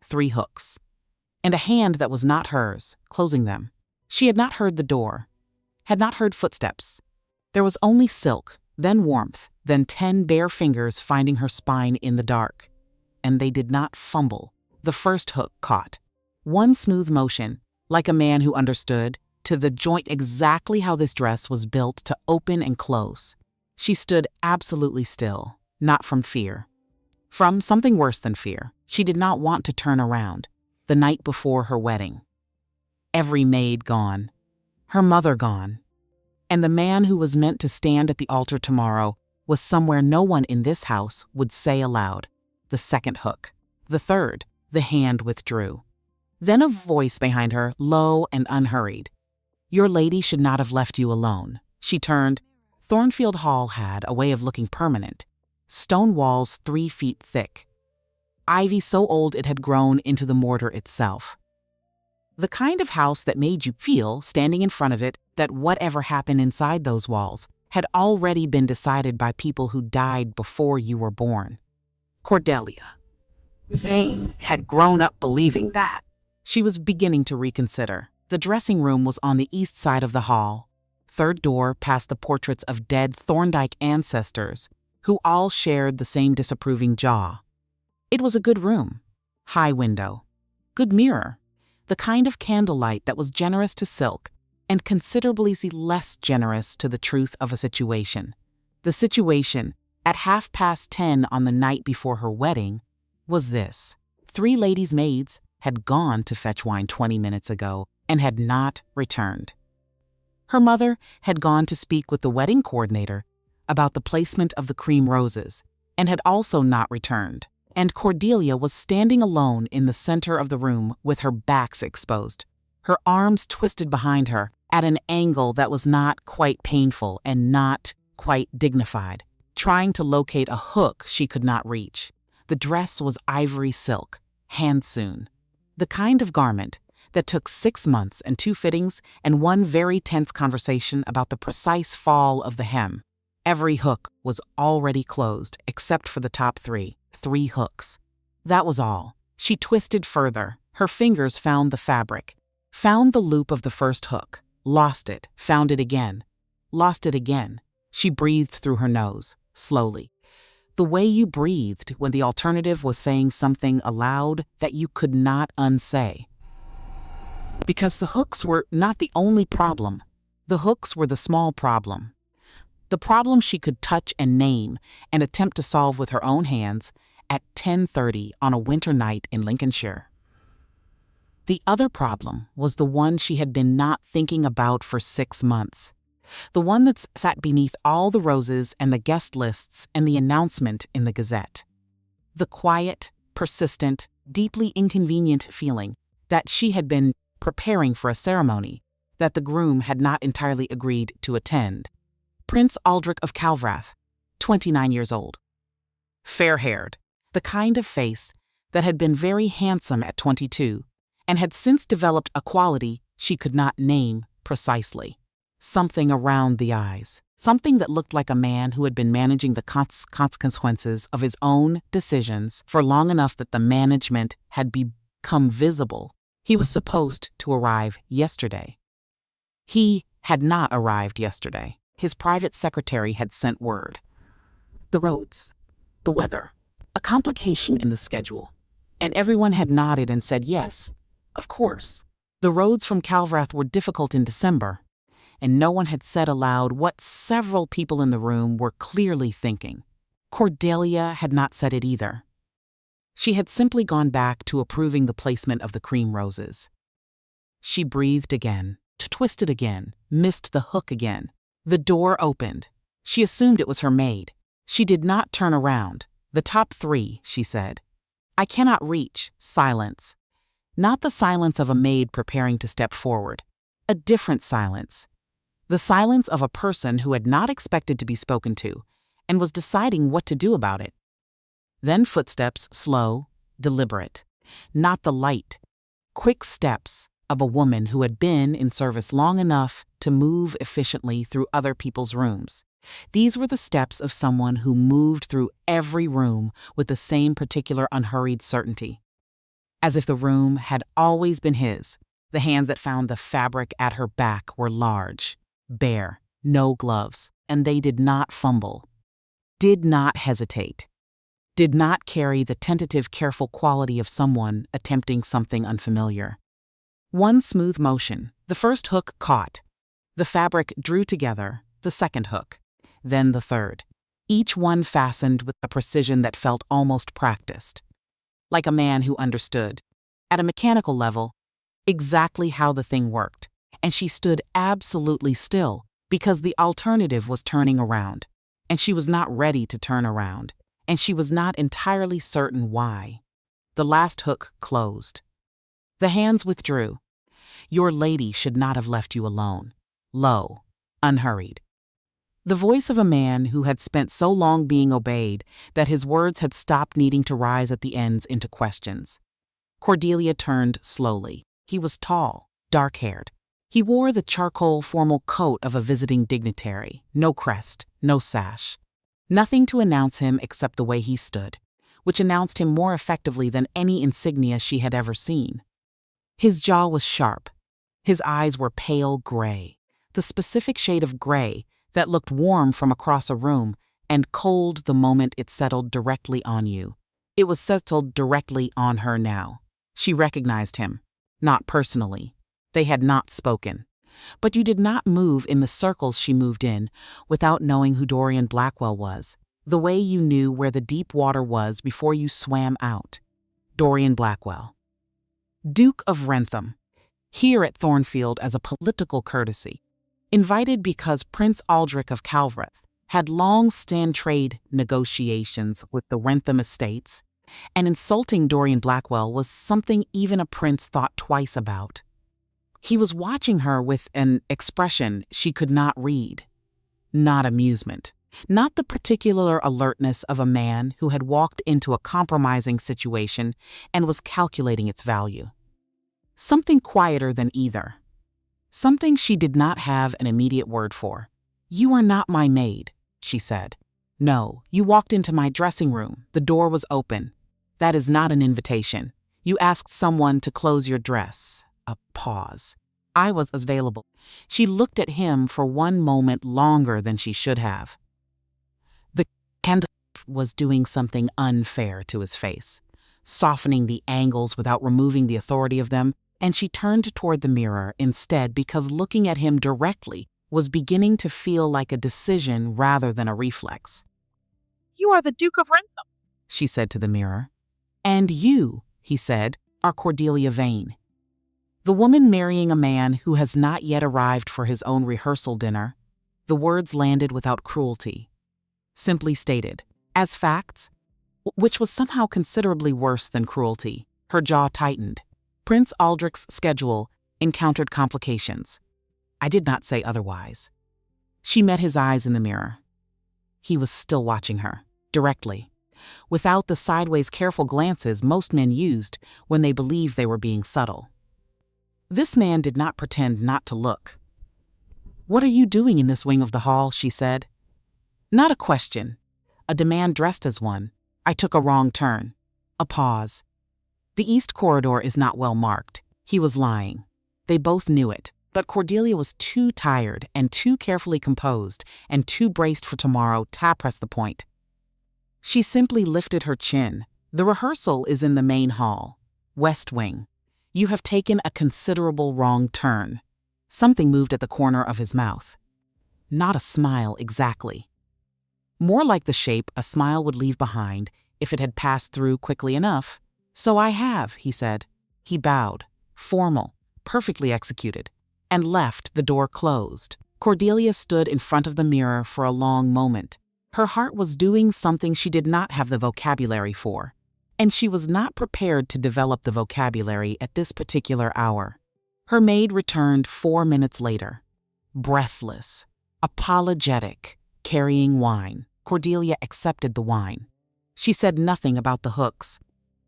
3 hooks, and a hand that was not hers, closing them. She had not heard the door, had not heard footsteps. There was only silk, then warmth, then 10 bare fingers finding her spine in the dark. And they did not fumble. The first hook caught. One smooth motion, like a man who understood, to the joint exactly how this dress was built to open and close. She stood absolutely still, not from fear. From something worse than fear. She did not want to turn around. The night before her wedding. Every maid gone. Her mother gone. And the man who was meant to stand at the altar tomorrow was somewhere no one in this house would say aloud. The second hook. The third. The hand withdrew. Then a voice behind her, low and unhurried. Your lady should not have left you alone. She turned. Thornfield Hall had a way of looking permanent. Stone walls 3 feet thick. Ivy so old it had grown into the mortar itself. The kind of house that made you feel, standing in front of it, that whatever happened inside those walls had already been decided by people who died before you were born. Cordelia Vane had grown up believing that. She was beginning to reconsider. The dressing room was on the east side of the hall. 3rd door past the portraits of dead Thorndyke ancestors, who all shared the same disapproving jaw. It was a good room. High window. Good mirror. The kind of candlelight that was generous to silk and considerably less generous to the truth of a situation. The situation, at 10:30 on the night before her wedding, was this. 3 ladies' maids had gone to fetch wine 20 minutes ago and had not returned. Her mother had gone to speak with the wedding coordinator about the placement of the cream roses and had also not returned. And Cordelia was standing alone in the center of the room with her back exposed, her arms twisted behind her at an angle that was not quite painful and not quite dignified, trying to locate a hook she could not reach. The dress was ivory silk, hand-sewn, the kind of garment that took 6 months and 2 fittings and 1 very tense conversation about the precise fall of the hem. Every hook was already closed except for the top 3 hooks. That was all. She twisted further. Her fingers found the fabric, found the loop of the first hook, lost it, found it again, lost it again. She breathed through her nose, slowly. The way you breathed when the alternative was saying something aloud that you could not unsay. Because the hooks were not the only problem. The hooks were the small problem. The problem she could touch and name and attempt to solve with her own hands at 10:30 on a winter night in Lincolnshire. The other problem was the one she had been not thinking about for 6 months. The one that sat beneath all the roses and the guest lists and the announcement in the Gazette. The quiet, persistent, deeply inconvenient feeling that she had been preparing for a ceremony that the groom had not entirely agreed to attend. Prince Aldrich of Calvrath, 29 years old. Fair-haired, the kind of face that had been very handsome at 22 and had since developed a quality she could not name precisely. Something around the eyes, something that looked like a man who had been managing the consequences of his own decisions for long enough that the management had become visible. He was supposed to arrive yesterday. He had not arrived yesterday. His private secretary had sent word. The roads, the weather, a complication in the schedule. And everyone had nodded and said yes, of course. The roads from Calvrath were difficult in December, and no one had said aloud what several people in the room were clearly thinking. Cordelia had not said it either. She had simply gone back to approving the placement of the cream roses. She breathed again, twisted again, missed the hook again. The door opened. She assumed it was her maid. She did not turn around. The top 3, she said. I cannot reach. Silence. Not the silence of a maid preparing to step forward. A different silence. The silence of a person who had not expected to be spoken to and was deciding what to do about it. Then footsteps, slow, deliberate. Not the light, quick steps of a woman who had been in service long enough to move efficiently through other people's rooms. These were the steps of someone who moved through every room with the same particular unhurried certainty. as if the room had always been his. The hands that found the fabric at her back were large, bare, no gloves, and they did not fumble, did not hesitate, did not carry the tentative, careful quality of someone attempting something unfamiliar. One smooth motion, the first hook caught. The fabric drew together, the second hook, then the third. Each one fastened with a precision that felt almost practiced, like a man who understood, at a mechanical level, exactly how the thing worked. And she stood absolutely still, because the alternative was turning around, and she was not ready to turn around, and she was not entirely certain why. The last hook closed. The hands withdrew. Your lady should not have left you alone. Low, unhurried. The voice of a man who had spent so long being obeyed that his words had stopped needing to rise at the ends into questions. Cordelia turned slowly. He was tall, dark-haired. He wore the charcoal formal coat of a visiting dignitary, no crest, no sash. Nothing to announce him except the way he stood, which announced him more effectively than any insignia she had ever seen. His jaw was sharp. His eyes were pale gray, the specific shade of gray that looked warm from across a room and cold the moment it settled directly on you. It was settled directly on her now. She recognized him, not personally. They had not spoken. But you did not move in the circles she moved in without knowing who Dorian Blackwell was, the way you knew where the deep water was before you swam out. Dorian Blackwell. Duke of Rensham, here at Thornfield as a political courtesy. Invited because Prince Aldrich of Calverth had long-stand trade negotiations with the Rensham estates, and insulting Dorian Blackwell was something even a prince thought twice about. He was watching her with an expression she could not read. Not amusement, not the particular alertness of a man who had walked into a compromising situation and was calculating its value. Something quieter than either. Something she did not have an immediate word for. You are not my maid, she said. No, you walked into my dressing room. The door was open. That is not an invitation. You asked someone to close your dress. A pause. I was available. She looked at him for one moment longer than she should have. The candle was doing something unfair to his face, softening the angles without removing the authority of them, and she turned toward the mirror instead because looking at him directly was beginning to feel like a decision rather than a reflex. You are the Duke of Rensham, she said to the mirror. And you, he said, are Cordelia Vane. The woman marrying a man who has not yet arrived for his own rehearsal dinner. The words landed without cruelty. Simply stated, as facts, which was somehow considerably worse than cruelty. Her jaw tightened. Prince Aldrich's schedule encountered complications. I did not say otherwise. She met his eyes in the mirror. He was still watching her, directly, without the sideways careful glances most men used when they believed they were being subtle. This man did not pretend not to look. What are you doing in this wing of the hall, she said. Not a question. A demand dressed as one. I took a wrong turn. A pause. The east corridor is not well marked. He was lying. They both knew it, but Cordelia was too tired and too carefully composed and too braced for tomorrow to press the point. She simply lifted her chin. The rehearsal is in the main hall, West Wing. You have taken a considerable wrong turn. Something moved at the corner of his mouth. Not a smile exactly. More like the shape a smile would leave behind if it had passed through quickly enough. So I have, he said. He bowed, formal, perfectly executed, and left, the door closed. Cordelia stood in front of the mirror for a long moment. Her heart was doing something she did not have the vocabulary for, and she was not prepared to develop the vocabulary at this particular hour. Her maid returned 4 minutes later, breathless, apologetic, carrying wine. Cordelia accepted the wine. She said nothing about the hooks.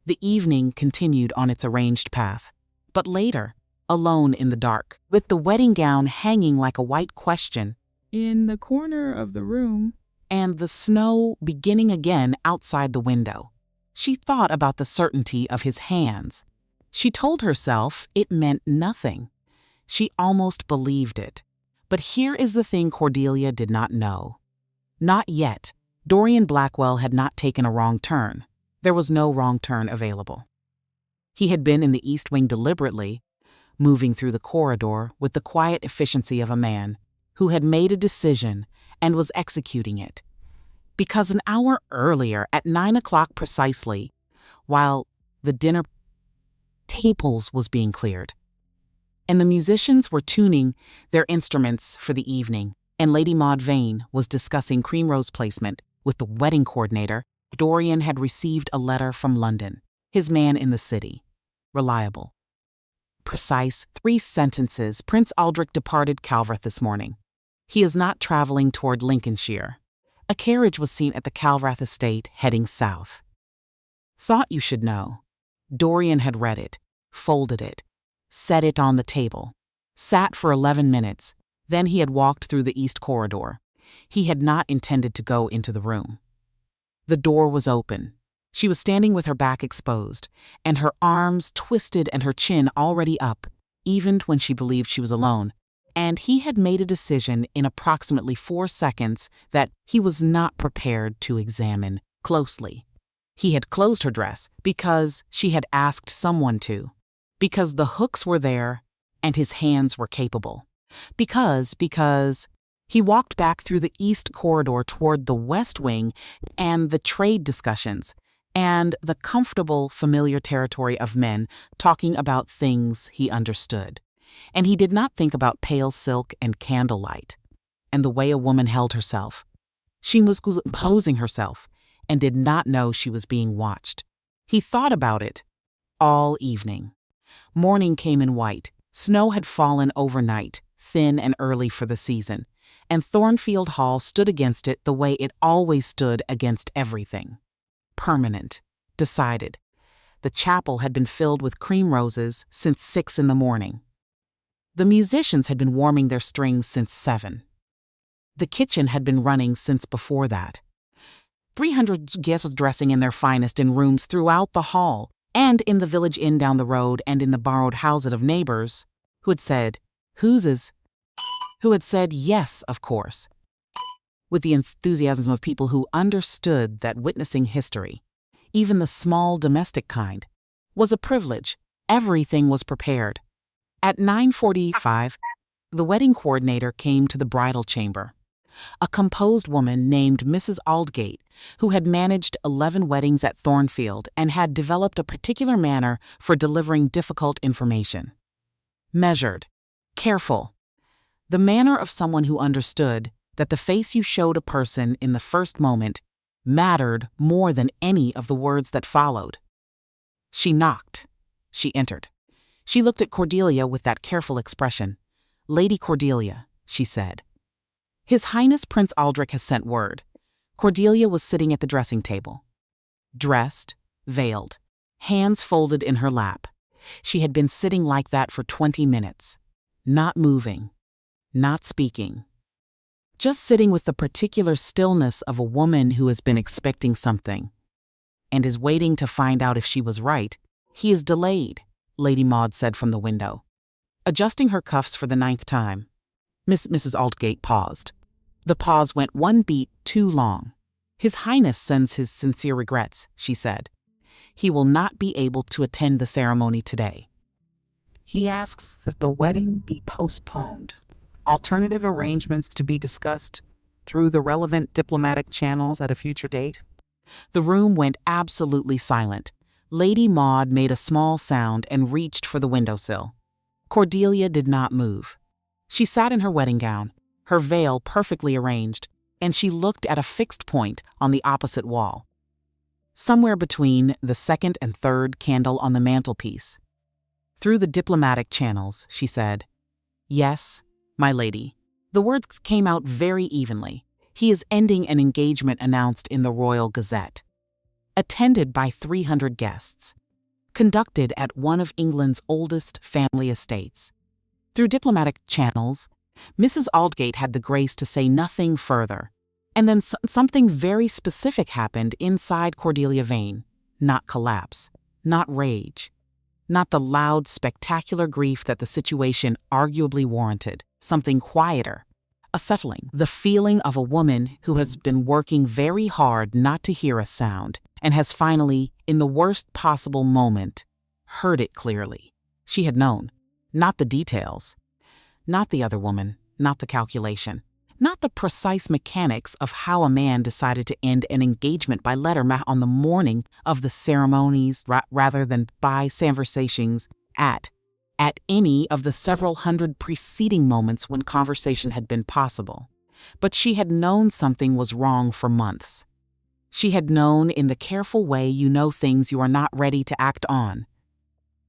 The evening continued on its arranged path. But later, alone in the dark, with the wedding gown hanging like a white question in the corner of the room, and the snow beginning again outside the window, she thought about the certainty of his hands, She told herself it meant nothing. She almost believed it. But here is the thing Cordelia did not know. Not yet. Dorian Blackwell had not taken a wrong turn. There was no wrong turn available. He had been in the East Wing deliberately, moving through the corridor with the quiet efficiency of a man who had made a decision and was executing it. Because an hour earlier, at 9 o'clock precisely, while the dinner tables was being cleared, and the musicians were tuning their instruments for the evening, and Lady Maud Vane was discussing cream rose placement with the wedding coordinator, Dorian had received a letter from London, his man in the city. Reliable. Precise 3 sentences. Prince Aldrich departed Calverth this morning. He is not traveling toward Lincolnshire. A carriage was seen at the Calverth estate heading south. Thought you should know. Dorian had read it, folded it, set it on the table, sat for 11 minutes, then he had walked through the east corridor. He had not intended to go into the room. The door was open. She was standing with her back exposed, and her arms twisted and her chin already up, even when she believed she was alone. And he had made a decision in approximately 4 seconds that he was not prepared to examine closely. He had closed her dress because she had asked someone to, because the hooks were there and his hands were capable, because he walked back through the east corridor toward the west wing and the trade discussions and the comfortable, familiar territory of men talking about things he understood. And he did not think about pale silk and candlelight and the way a woman held herself. She was posing herself and did not know she was being watched. He thought about it all evening. Morning came in white. Snow had fallen overnight, thin and early for the season, and Thornfield Hall stood against it the way it always stood against everything. Permanent, decided. The chapel had been filled with cream roses since 6 in the morning. The musicians had been warming their strings since 7. The kitchen had been running since before that. 300 guests was dressing in their finest in rooms throughout the hall, and in the village inn down the road and in the borrowed houses of neighbors, who had said, "Whose?" Who had said yes, of course, with the enthusiasm of people who understood that witnessing history, even the small domestic kind, was a privilege. Everything was prepared. At 9:45, the wedding coordinator came to the bridal chamber. A composed woman named Mrs. Aldgate, who had managed 11 weddings at Thornfield and had developed a particular manner for delivering difficult information. Measured, careful, the manner of someone who understood that the face you showed a person in the first moment mattered more than any of the words that followed. She knocked. She entered. She looked at Cordelia with that careful expression. "Lady Cordelia," she said. "His Highness Prince Aldrich has sent word." Cordelia was sitting at the dressing table. Dressed, veiled, hands folded in her lap. She had been sitting like that for 20 minutes, not moving, not speaking. Just sitting with the particular stillness of a woman who has been expecting something and is waiting to find out if she was right. "He is delayed," Lady Maud said from the window, adjusting her cuffs for the 9th time. Mrs. Aldgate paused. The pause went 1 beat too long. "His Highness sends his sincere regrets," she said. "He will not be able to attend the ceremony today. He asks that the wedding be postponed. Alternative arrangements to be discussed through the relevant diplomatic channels at a future date." The room went absolutely silent. Lady Maud made a small sound and reached for the windowsill. Cordelia did not move. She sat in her wedding gown, her veil perfectly arranged, and she looked at a fixed point on the opposite wall, somewhere between the 2nd and 3rd candle on the mantelpiece. "Through the diplomatic channels," she said. "Yes, my lady." The words came out very evenly. "He is ending an engagement announced in the Royal Gazette. Attended by 300 guests. Conducted at one of England's oldest family estates." Through diplomatic channels, Mrs. Aldgate had the grace to say nothing further. And then something very specific happened inside Cordelia Vane. Not collapse, not rage. Not the loud, spectacular grief that the situation arguably warranted. Something quieter. A settling. The feeling of a woman who has been working very hard not to hear a sound and has finally, in the worst possible moment, heard it clearly. She had known. Not the details. Not the other woman. Not the calculation. Not the precise mechanics of how a man decided to end an engagement by letter on the morning of the ceremonies rather than by conversations at any of the several hundred preceding moments when conversation had been possible. But she had known something was wrong for months. She had known in the careful way you know things you are not ready to act on.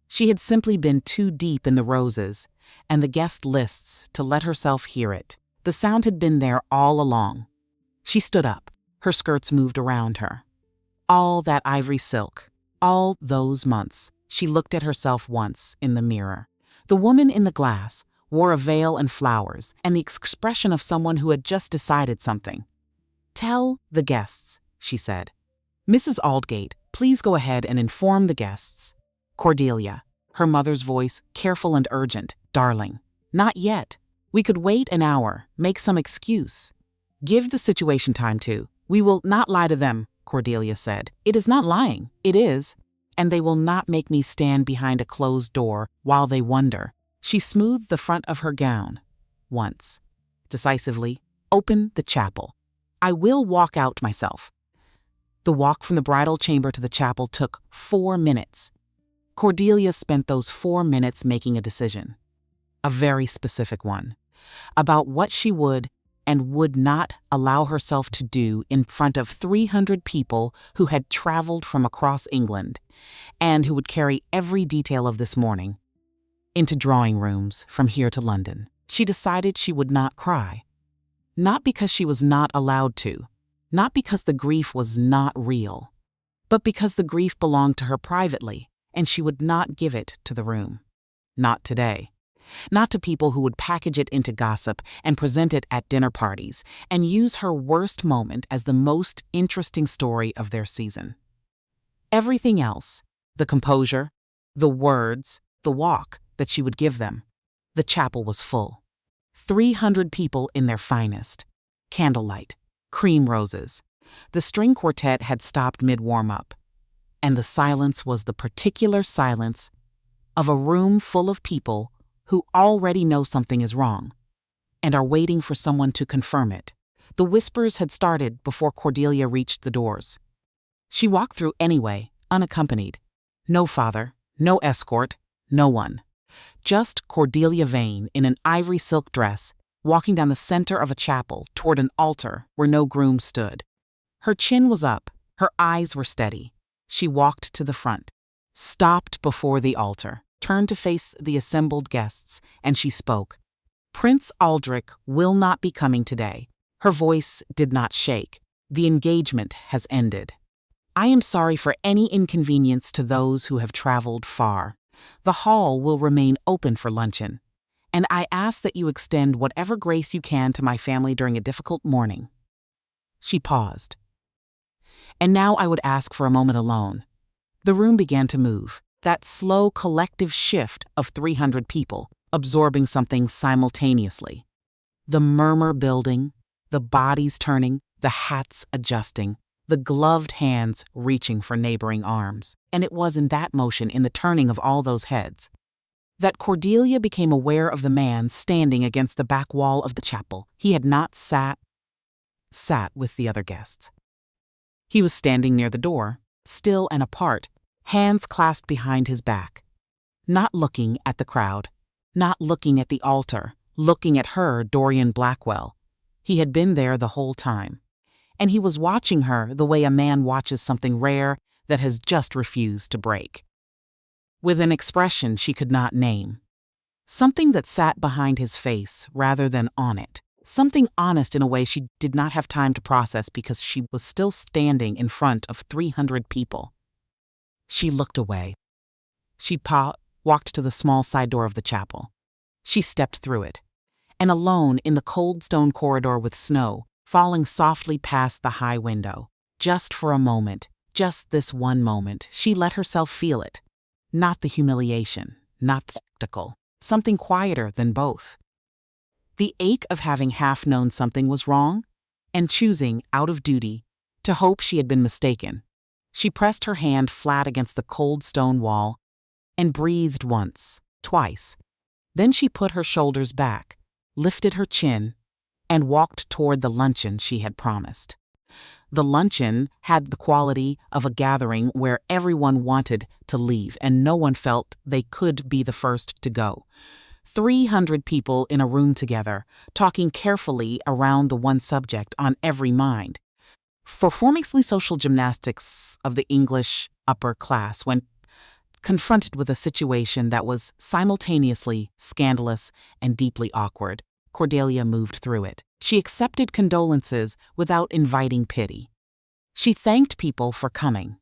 She had simply been too deep in the roses and the guest lists to let herself hear it. The sound had been there all along. She stood up. Her skirts moved around her. All that ivory silk. All those months. She looked at herself once in the mirror. The woman in the glass wore a veil and flowers and the expression of someone who had just decided something. "Tell the guests," she said. "Mrs. Aldgate, please go ahead and inform the guests." "Cordelia," her mother's voice, careful and urgent. "Darling, not yet. We could wait an hour, make some excuse. Give the situation time to. We will not lie to them," Cordelia said. "It is not lying, it is. And they will not make me stand behind a closed door while they wonder." She smoothed the front of her gown. Once. Decisively. "Open the chapel. I will walk out myself." The walk from the bridal chamber to the chapel took 4 minutes. Cordelia spent those 4 minutes making a decision. A very specific one. About what she would and would not allow herself to do in front of 300 people who had traveled from across England and who would carry every detail of this morning into drawing rooms from here to London. She decided she would not cry. Not because she was not allowed to, not because the grief was not real, but because the grief belonged to her privately and she would not give it to the room. Not today. Not to people who would package it into gossip and present it at dinner parties and use her worst moment as the most interesting story of their season. Everything else, the composure, the words, the walk that she would give them, the chapel was full. 300 people in their finest. Candlelight, cream roses. The string quartet had stopped mid-warm-up, and the silence was the particular silence of a room full of people who already know something is wrong and are waiting for someone to confirm it. The whispers had started before Cordelia reached the doors. She walked through anyway, unaccompanied. No father, no escort, no one. Just Cordelia Vane in an ivory silk dress, walking down the center of a chapel toward an altar where no groom stood. Her chin was up, her eyes were steady. She walked to the front, stopped before the altar, turned to face the assembled guests, and she spoke. "Prince Aldrich will not be coming today." Her voice did not shake. "The engagement has ended. I am sorry for any inconvenience to those who have traveled far. The hall will remain open for luncheon, and I ask that you extend whatever grace you can to my family during a difficult morning." She paused. "And now I would ask for a moment alone." The room began to move. That slow collective shift of 300 people, absorbing something simultaneously. The murmur building, the bodies turning, the hats adjusting, the gloved hands reaching for neighboring arms. And it was in that motion, in the turning of all those heads, that Cordelia became aware of the man standing against the back wall of the chapel. He had not sat with the other guests. He was standing near the door, still and apart, hands clasped behind his back, not looking at the crowd, not looking at the altar, looking at her, Dorian Blackwell. He had been there the whole time, and he was watching her the way a man watches something rare that has just refused to break. With an expression she could not name. Something that sat behind his face rather than on it. Something honest in a way she did not have time to process because she was still standing in front of 300 people. She looked away. She walked to the small side door of the chapel. She stepped through it. And alone in the cold stone corridor with snow, falling softly past the high window, just for a moment, just this one moment, she let herself feel it. Not the humiliation, not the spectacle, something quieter than both. The ache of having half known something was wrong, and choosing, out of duty, to hope she had been mistaken. She pressed her hand flat against the cold stone wall and breathed once, twice. Then she put her shoulders back, lifted her chin, and walked toward the luncheon she had promised. The luncheon had the quality of a gathering where everyone wanted to leave and no one felt they could be the first to go. 300 people in a room together, talking carefully around the one subject on every mind. Performing social gymnastics of the English upper class when confronted with a situation that was simultaneously scandalous and deeply awkward. Cordelia moved through it. She accepted condolences without inviting pity. She thanked people for coming.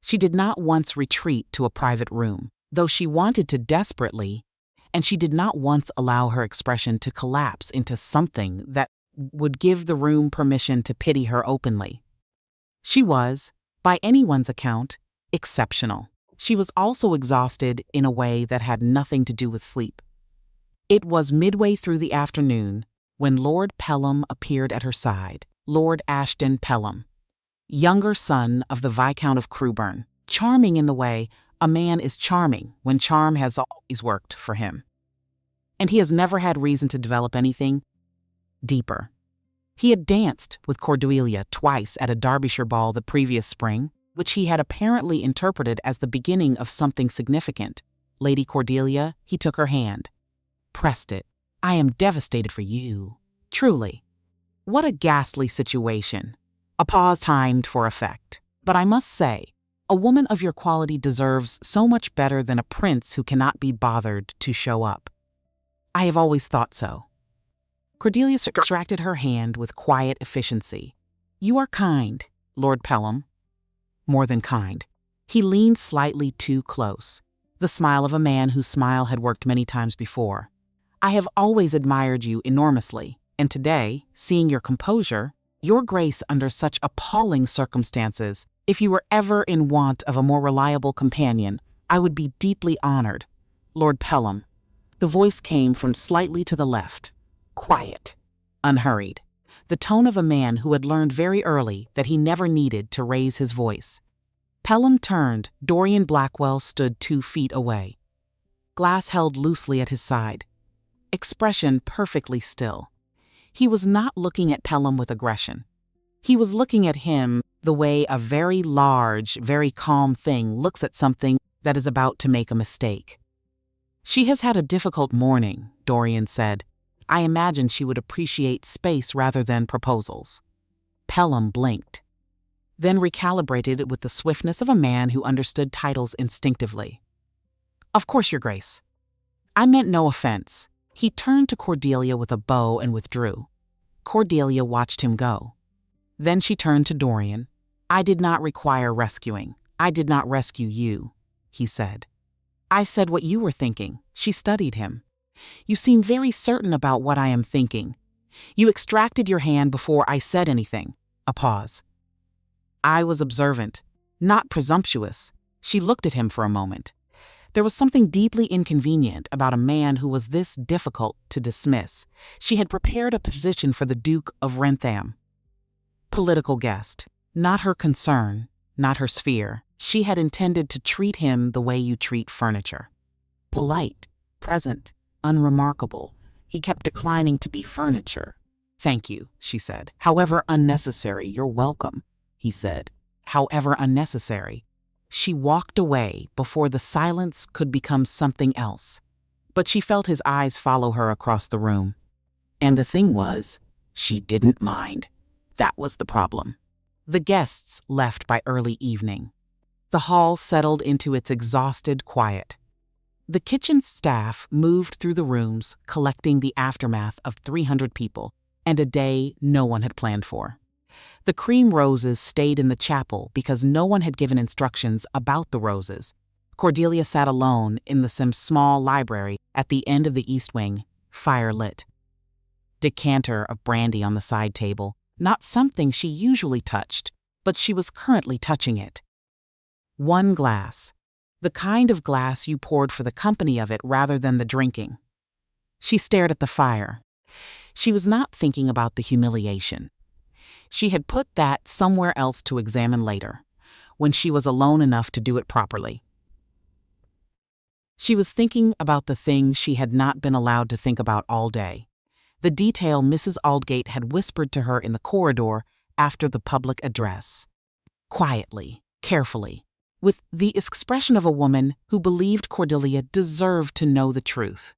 She did not once retreat to a private room, though she wanted to desperately, and she did not once allow her expression to collapse into something that would give the room permission to pity her openly. She was, by anyone's account, exceptional. She was also exhausted in a way that had nothing to do with sleep. It was midway through the afternoon when Lord Pelham appeared at her side, Lord Ashton Pelham, younger son of the Viscount of Crewburn, charming in the way a man is charming when charm has always worked for him. And he has never had reason to develop anything deeper. He had danced with Cordelia twice at a Derbyshire ball the previous spring, which he had apparently interpreted as the beginning of something significant. Lady Cordelia, he took her hand, pressed it. I am devastated for you. Truly. What a ghastly situation. A pause timed for effect. But I must say, a woman of your quality deserves so much better than a prince who cannot be bothered to show up. I have always thought so. Cordelia extracted her hand with quiet efficiency. You are kind, Lord Pelham. More than kind. He leaned slightly too close, the smile of a man whose smile had worked many times before. I have always admired you enormously, and today, seeing your composure, your grace under such appalling circumstances, if you were ever in want of a more reliable companion, I would be deeply honored. Lord Pelham. The voice came from slightly to the left. Quiet. Unhurried. The tone of a man who had learned very early that he never needed to raise his voice. Pelham turned. Dorian Blackwell stood 2 feet away. Glass held loosely at his side. Expression perfectly still. He was not looking at Pelham with aggression. He was looking at him the way a very large, very calm thing looks at something that is about to make a mistake. She has had a difficult morning, Dorian said. I imagine she would appreciate space rather than proposals. Pelham blinked, then recalibrated it with the swiftness of a man who understood titles instinctively. Of course, Your Grace. I meant no offense. He turned to Cordelia with a bow and withdrew. Cordelia watched him go. Then she turned to Dorian. I did not require rescuing. I did not rescue you, he said. I said what you were thinking. She studied him. You seem very certain about what I am thinking. You extracted your hand before I said anything. A pause. I was observant, not presumptuous. She looked at him for a moment. There was something deeply inconvenient about a man who was this difficult to dismiss. She had prepared a position for the Duke of Rensham. Political guest. Not her concern, not her sphere. She had intended to treat him the way you treat furniture. Polite, present, unremarkable. He kept declining to be furniture. Thank you, she said. However unnecessary, you're welcome, he said. However unnecessary. She walked away before the silence could become something else. But she felt his eyes follow her across the room. And the thing was, she didn't mind. That was the problem. The guests left by early evening. The hall settled into its exhausted quiet. The kitchen staff moved through the rooms, collecting the aftermath of 300 people, and a day no one had planned for. The cream roses stayed in the chapel because no one had given instructions about the roses. Cordelia sat alone in the small library at the end of the east wing, fire lit. Decanter of brandy on the side table, not something she usually touched, but she was currently touching it. 1 glass. The kind of glass you poured for the company of it rather than the drinking. She stared at the fire. She was not thinking about the humiliation. She had put that somewhere else to examine later, when she was alone enough to do it properly. She was thinking about the things she had not been allowed to think about all day. The detail Mrs. Aldgate had whispered to her in the corridor after the public address. Quietly, carefully, with the expression of a woman who believed Cordelia deserved to know the truth.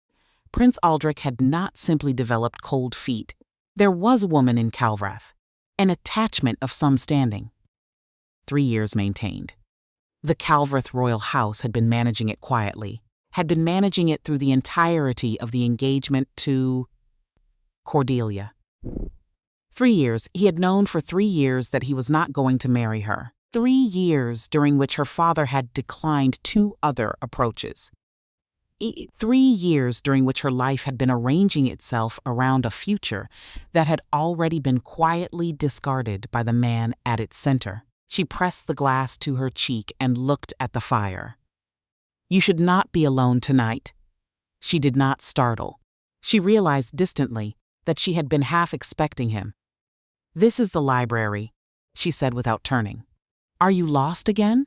Prince Aldrich had not simply developed cold feet. There was a woman in Calvrath, an attachment of some standing. 3 years maintained. The Calvrath royal house had been managing it quietly, had been managing it through the entirety of the engagement to Cordelia. 3 years. He had known for 3 years that he was not going to marry her. 3 years during which her father had declined 2 other approaches. 3 years during which her life had been arranging itself around a future that had already been quietly discarded by the man at its center. She pressed the glass to her cheek and looked at the fire. "You should not be alone tonight." She did not startle. She realized distantly that she had been half expecting him. "This is the library," she said without turning. "Are you lost again?"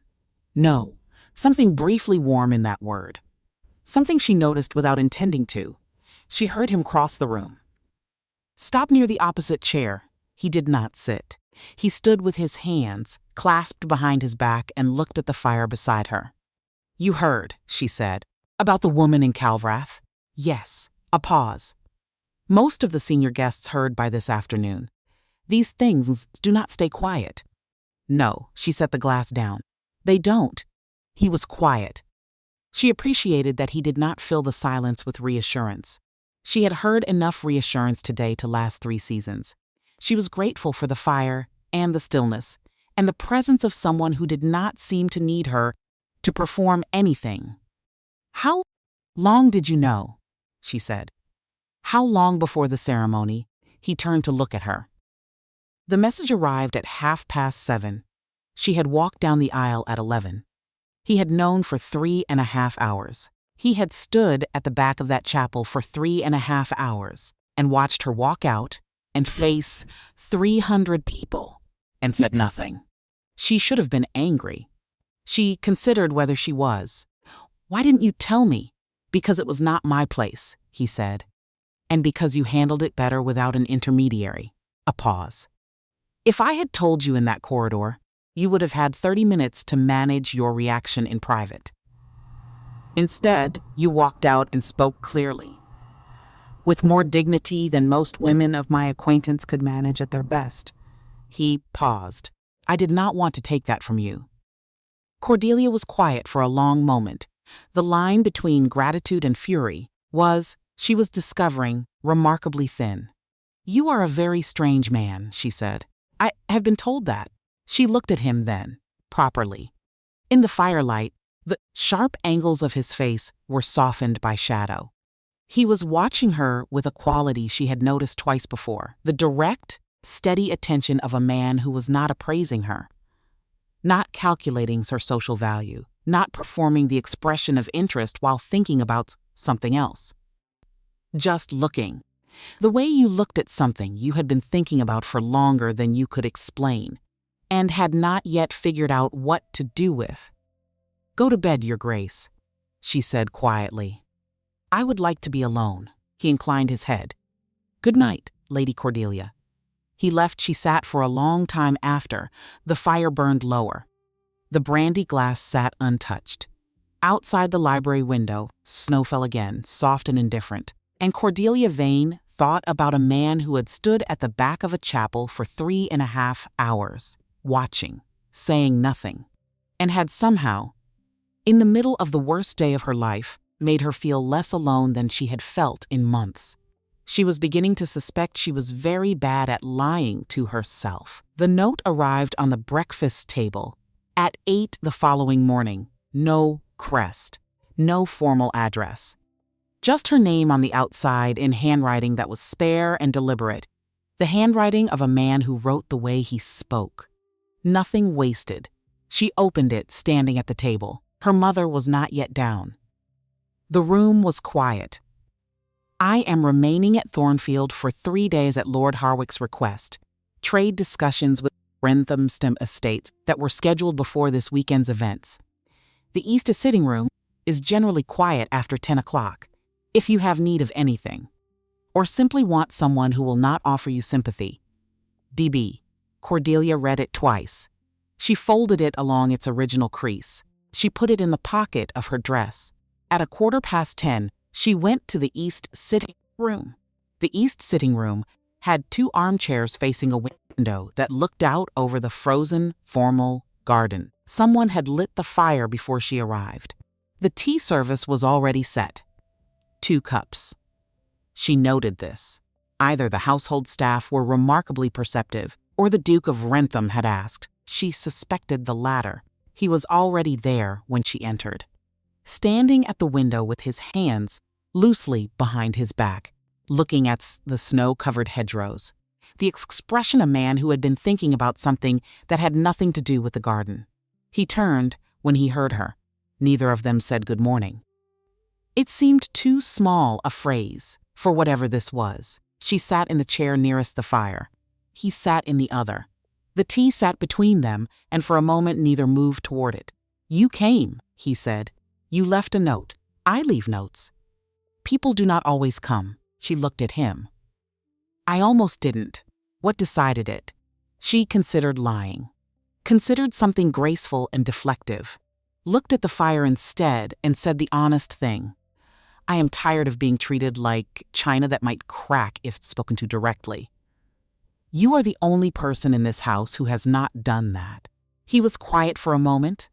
No. Something briefly warm in that word. Something she noticed without intending to. She heard him cross the room. Stop near the opposite chair. He did not sit. He stood with his hands clasped behind his back and looked at the fire beside her. "You heard," she said, "about the woman in Calvrath?" "Yes." A pause. Most of the senior guests heard by this afternoon. These things do not stay quiet. "No," she set the glass down. "They don't." He was quiet. She appreciated that he did not fill the silence with reassurance. She had heard enough reassurance today to last 3 seasons. She was grateful for the fire and the stillness, and the presence of someone who did not seem to need her to perform anything. "How long did you know?" she said. "How long before the ceremony?" He turned to look at her. The message arrived at 7:30. She had walked down the aisle at 11. He had known for 3.5 hours. He had stood at the back of that chapel for 3.5 hours and watched her walk out and face 300 people and said nothing. She should have been angry. She considered whether she was. "Why didn't you tell me?" "Because it was not my place," he said. "And because you handled it better without an intermediary." A pause. "If I had told you in that corridor, you would have had 30 minutes to manage your reaction in private. Instead, you walked out and spoke clearly, with more dignity than most women of my acquaintance could manage at their best." He paused. "I did not want to take that from you." Cordelia was quiet for a long moment. The line between gratitude and fury she was discovering, remarkably thin. "You are a very strange man," she said. "I have been told that." She looked at him then, properly. In the firelight, the sharp angles of his face were softened by shadow. He was watching her with a quality she had noticed twice before, the direct, steady attention of a man who was not appraising her, not calculating her social value, not performing the expression of interest while thinking about something else. Just looking. The way you looked at something you had been thinking about for longer than you could explain, and had not yet figured out what to do with. "Go to bed, Your Grace," she said quietly. "I would like to be alone." He inclined his head. "Good night, Lady Cordelia." He left. She sat for a long time after. The fire burned lower. The brandy glass sat untouched. Outside the library window, snow fell again, soft and indifferent. And Cordelia Vane thought about a man who had stood at the back of a chapel for 3.5 hours, watching, saying nothing, and had somehow, in the middle of the worst day of her life, made her feel less alone than she had felt in months. She was beginning to suspect she was very bad at lying to herself. The note arrived on the breakfast table at 8 the following morning. No crest, no formal address. Just her name on the outside in handwriting that was spare and deliberate, the handwriting of a man who wrote the way he spoke. Nothing wasted. She opened it standing at the table. Her mother was not yet down. The room was quiet. "I am remaining at Thornfield for 3 days at Lord Harwick's request. Trade discussions with Renthamstem estates that were scheduled before this weekend's events. The East sitting room is generally quiet after 10 o'clock, if you have need of anything, or simply want someone who will not offer you sympathy. DB." Cordelia read it twice. She folded it along its original crease. She put it in the pocket of her dress. At 10:15, she went to the East sitting room. The East sitting room had 2 armchairs facing a window that looked out over the frozen, formal garden. Someone had lit the fire before she arrived. The tea service was already set. 2 cups. She noted this. Either the household staff were remarkably perceptive, or the Duke of Rensham had asked. She suspected the latter. He was already there when she entered, standing at the window with his hands loosely behind his back, looking at the snow-covered hedgerows. The expression a man who had been thinking about something that had nothing to do with the garden. He turned when he heard her. Neither of them said good morning. It seemed too small a phrase for whatever this was. She sat in the chair nearest the fire. He sat in the other. The tea sat between them, and for a moment neither moved toward it. "You came," he said. "You left a note. I leave notes. People do not always come." She looked at him. "I almost didn't. What decided it?" She considered lying. Considered something graceful and deflective. Looked at the fire instead and said the honest thing. "I am tired of being treated like china that might crack if spoken to directly. You are the only person in this house who has not done that." He was quiet for a moment.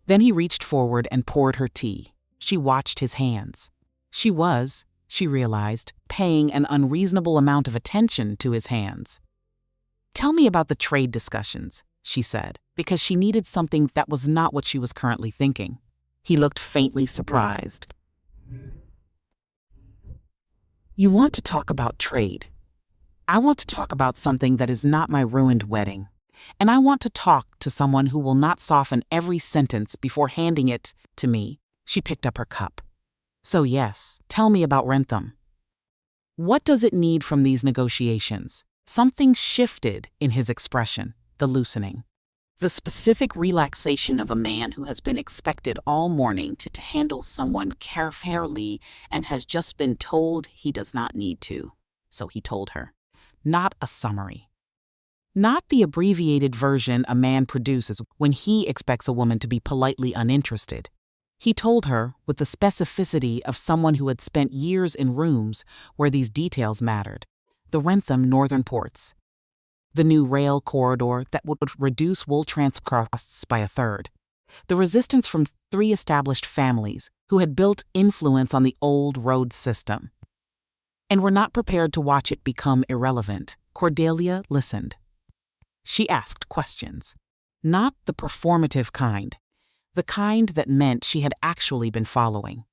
Then he reached forward and poured her tea. She watched his hands. She was, she realized, paying an unreasonable amount of attention to his hands. "Tell me about the trade discussions," she said, because she needed something that was not what she was currently thinking. He looked faintly surprised. "You want to talk about trade? I want to talk about something that is not my ruined wedding. And I want to talk to someone who will not soften every sentence before handing it to me." She picked up her cup. "So yes, tell me about Rentham. What does it need from these negotiations?" Something shifted in his expression, the loosening. The specific relaxation of a man who has been expected all morning to handle someone carefully and has just been told he does not need to. So he told her. Not a summary. Not the abbreviated version a man produces when he expects a woman to be politely uninterested. He told her with the specificity of someone who had spent years in rooms where these details mattered. The Rentham Northern Ports. The new rail corridor that would reduce wool transport costs by 1/3. The resistance from 3 established families who had built influence on the old road system and were not prepared to watch it become irrelevant. Cordelia listened. She asked questions, not the performative kind, the kind that meant she had actually been following.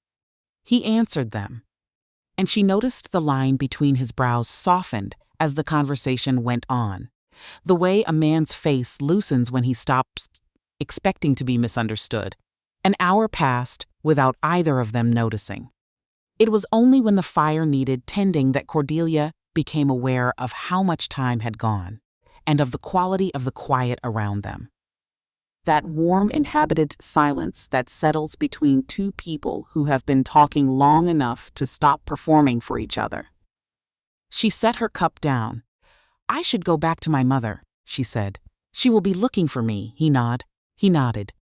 He answered them, and she noticed the line between his brows softened as the conversation went on, the way a man's face loosens when he stops expecting to be misunderstood. An hour passed without either of them noticing. It was only when the fire needed tending that Cordelia became aware of how much time had gone and of the quality of the quiet around them. That warm, inhabited silence that settles between 2 people who have been talking long enough to stop performing for each other. She set her cup down. "I should go back to my mother," she said. "She will be looking for me." He nodded.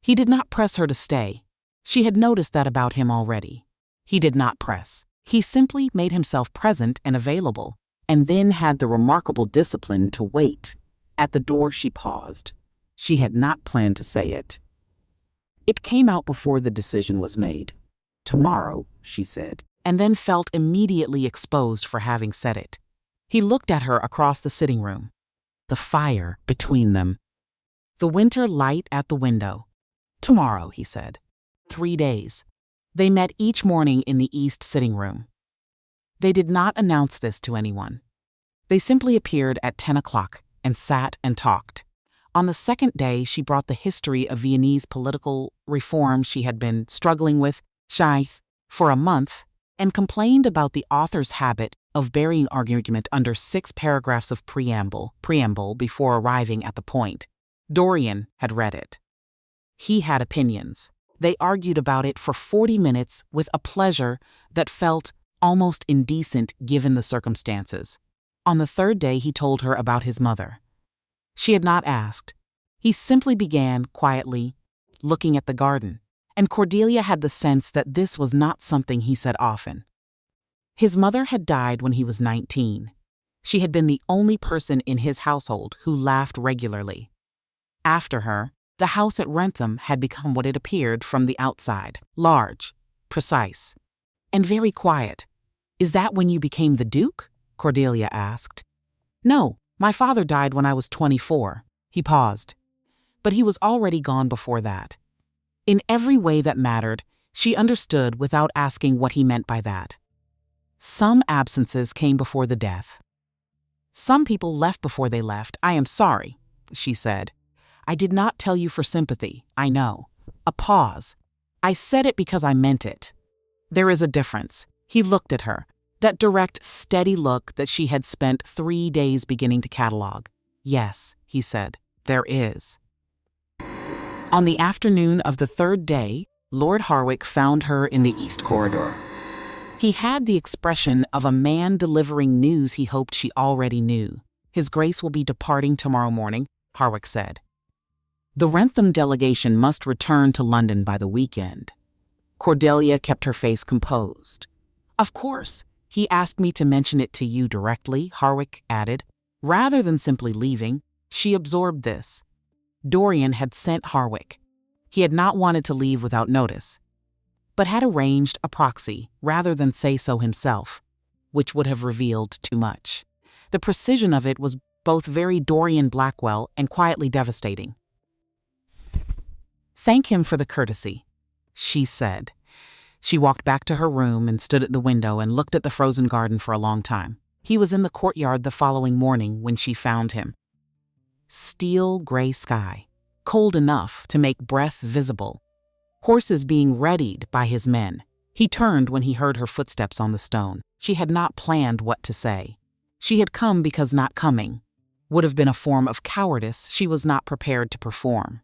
He did not press her to stay. She had noticed that about him already. He did not press. He simply made himself present and available, and then had the remarkable discipline to wait. At the door she paused. She had not planned to say it. It came out before the decision was made. "Tomorrow," she said, and then felt immediately exposed for having said it. He looked at her across the sitting room. The fire between them. The winter light at the window. "Tomorrow," he said. 3 days. They met each morning in the East sitting room. They did not announce this to anyone. They simply appeared at 10 o'clock and sat and talked. On the second day, she brought the history of Viennese political reform she had been struggling with, for a month, and complained about the author's habit of burying argument under 6 paragraphs of preamble before arriving at the point. Dorian had read it. He had opinions. They argued about it for 40 minutes with a pleasure that felt almost indecent given the circumstances. On the third day, he told her about his mother. She had not asked. He simply began, quietly, looking at the garden, and Cordelia had the sense that this was not something he said often. His mother had died when he was 19. She had been the only person in his household who laughed regularly. After her, the house at Rensham had become what it appeared from the outside: large, precise, and very quiet. "Is that when you became the Duke?" Cordelia asked. "No, my father died when I was 24. He paused. But he was already gone before that. In every way that mattered, she understood without asking what he meant by that. Some absences came before the death. "Some people left before they left. I am sorry," she said. "I did not tell you for sympathy, I know." A pause. "I said it because I meant it. There is a difference." He looked at her, that direct, steady look that she had spent 3 days beginning to catalogue. "Yes," he said, "there is." On the afternoon of the third day, Lord Harwick found her in the East Corridor. He had the expression of a man delivering news he hoped she already knew. "His Grace will be departing tomorrow morning," Harwick said. "The Rensham delegation must return to London by the weekend." Cordelia kept her face composed. "Of course, he asked me to mention it to you directly," Harwick added. Rather than simply leaving, she absorbed this. Dorian had sent Harwick. He had not wanted to leave without notice, but had arranged a proxy rather than say so himself, which would have revealed too much. The precision of it was both very Dorian Blackwell and quietly devastating. "Thank him for the courtesy," she said. She walked back to her room and stood at the window and looked at the frozen garden for a long time. He was in the courtyard the following morning when she found him. Steel gray sky, cold enough to make breath visible. Horses being readied by his men. He turned when he heard her footsteps on the stone. She had not planned what to say. She had come because not coming would have been a form of cowardice she was not prepared to perform.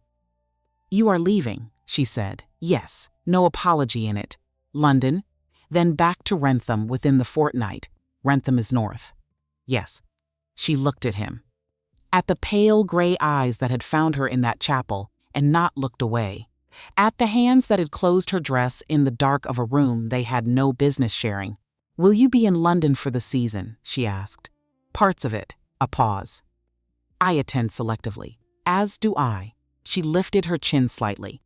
"You are leaving," she said. "Yes, no apology in it. London, then back to Rensham within the fortnight. Rensham is north." "Yes." She looked at him, at the pale gray eyes that had found her in that chapel and not looked away, at the hands that had closed her dress in the dark of a room they had no business sharing. "Will you be in London for the season?" she asked. "Parts of it." A pause. "I attend selectively." "As do I." She lifted her chin slightly.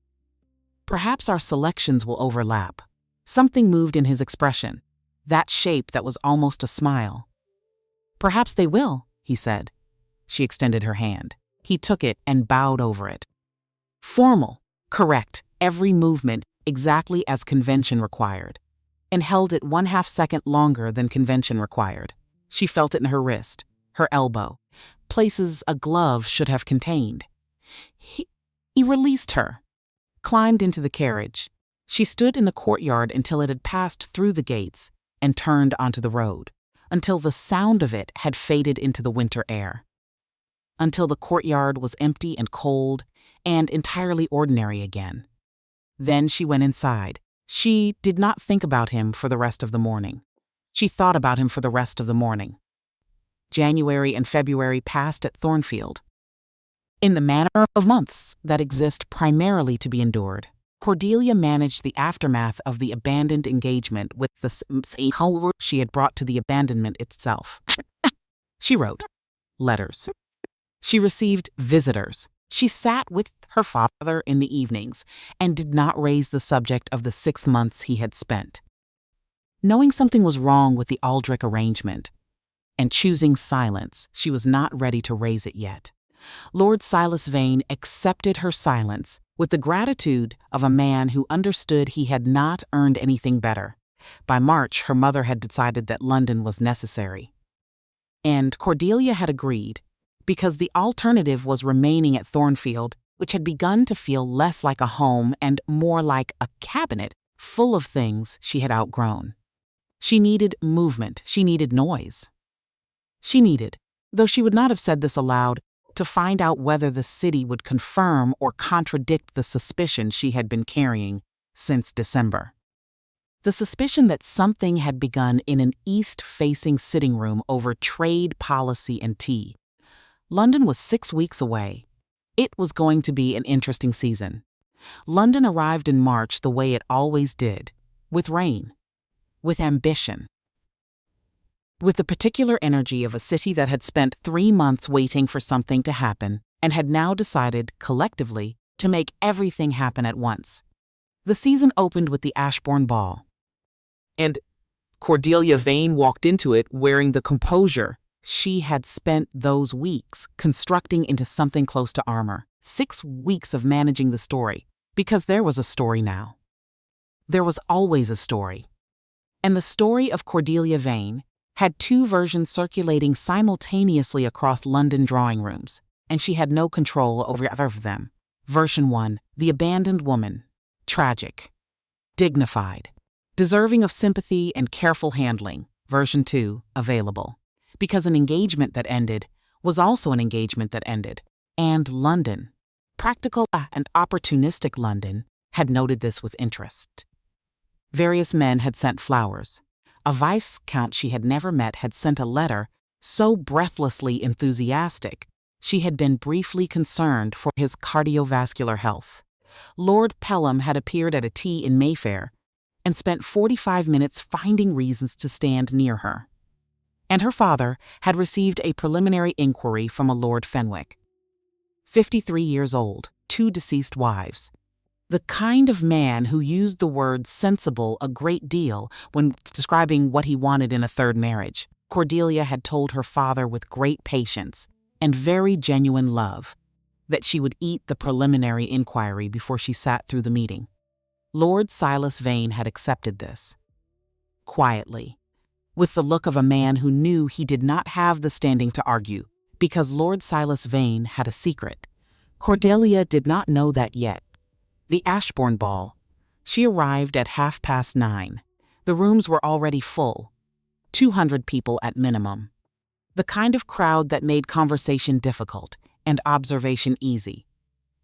"Perhaps our selections will overlap." Something moved in his expression, that shape that was almost a smile. "Perhaps they will," he said. She extended her hand. He took it and bowed over it. Formal, correct, every movement exactly as convention required, and held it 1/2 second longer than convention required. She felt it in her wrist, her elbow, places a glove should have contained. He released her, climbed into the carriage. She stood in the courtyard until it had passed through the gates and turned onto the road, until the sound of it had faded into the winter air, until the courtyard was empty and cold and entirely ordinary again. Then she went inside. She did not think about him for the rest of the morning. She thought about him for the rest of the morning. January and February passed at Thornfield, in the manner of months that exist primarily to be endured. Cordelia managed the aftermath of the abandoned engagement with the horror she had brought to the abandonment itself. She wrote letters. She received visitors. She sat with her father in the evenings and did not raise the subject of the 6 months he had spent. Knowing something was wrong with the Aldrich arrangement and choosing silence, she was not ready to raise it yet. Lord Silas Vane accepted her silence with the gratitude of a man who understood he had not earned anything better. By March, her mother had decided that London was necessary, and Cordelia had agreed. because the alternative was remaining at Thornfield, which had begun to feel less like a home and more like a cabinet full of things she had outgrown. She needed movement, she needed noise. She needed, though she would not have said this aloud, to find out whether the city would confirm or contradict the suspicion she had been carrying since December. The suspicion that something had begun in an east-facing sitting room over trade policy and tea. London was 6 weeks away. It was going to be an interesting season. London arrived in March the way it always did, with rain, with ambition, with the particular energy of a city that had spent 3 months waiting for something to happen and had now decided, collectively, to make everything happen at once. The season opened with the Ashbourne Ball. And Cordelia Vane walked into it wearing the composure she had spent those weeks constructing into something close to armor. 6 weeks of managing the story, because there was a story now. There was always a story. And the story of Cordelia Vane had 2 versions circulating simultaneously across London drawing rooms, and she had no control over either of them. Version 1, the abandoned woman, tragic, dignified, deserving of sympathy and careful handling. Version 2, available, because an engagement that ended was also an engagement that ended. And London, practical and opportunistic London, had noted this with interest. Various men had sent flowers. A viscount she had never met had sent a letter so breathlessly enthusiastic she had been briefly concerned for his cardiovascular health. Lord Pelham had appeared at a tea in Mayfair and spent 45 minutes finding reasons to stand near her. And her father had received a preliminary inquiry from a Lord Fenwick, 53 years old, 2 deceased wives. The kind of man who used the word sensible a great deal when describing what he wanted in a third marriage. Cordelia had told her father with great patience and very genuine love that she would eat the preliminary inquiry before she sat through the meeting. Lord Silas Vane had accepted this, quietly, with the look of a man who knew he did not have the standing to argue, because Lord Silas Vane had a secret. Cordelia did not know that yet. The Ashbourne Ball. She arrived at 9:30. The rooms were already full, 200 people at minimum. The kind of crowd that made conversation difficult and observation easy.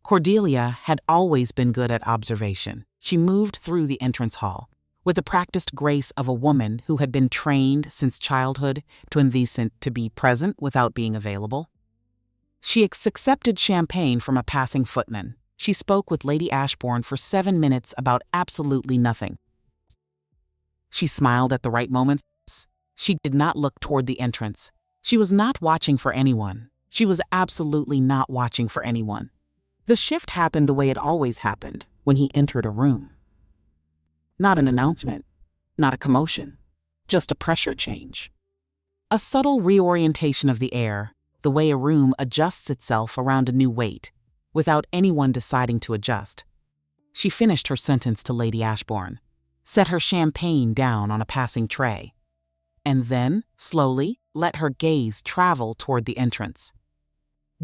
Cordelia had always been good at observation. She moved through the entrance hall with the practiced grace of a woman who had been trained since childhood to be present without being available. She accepted champagne from a passing footman. She spoke with Lady Ashbourne for 7 minutes about absolutely nothing. She smiled at the right moments. She did not look toward the entrance. She was not watching for anyone. She was absolutely not watching for anyone. The shift happened the way it always happened when he entered a room. Not an announcement, not a commotion, just a pressure change. A subtle reorientation of the air, the way a room adjusts itself around a new weight, without anyone deciding to adjust. She finished her sentence to Lady Ashbourne, set her champagne down on a passing tray, and then, slowly, let her gaze travel toward the entrance.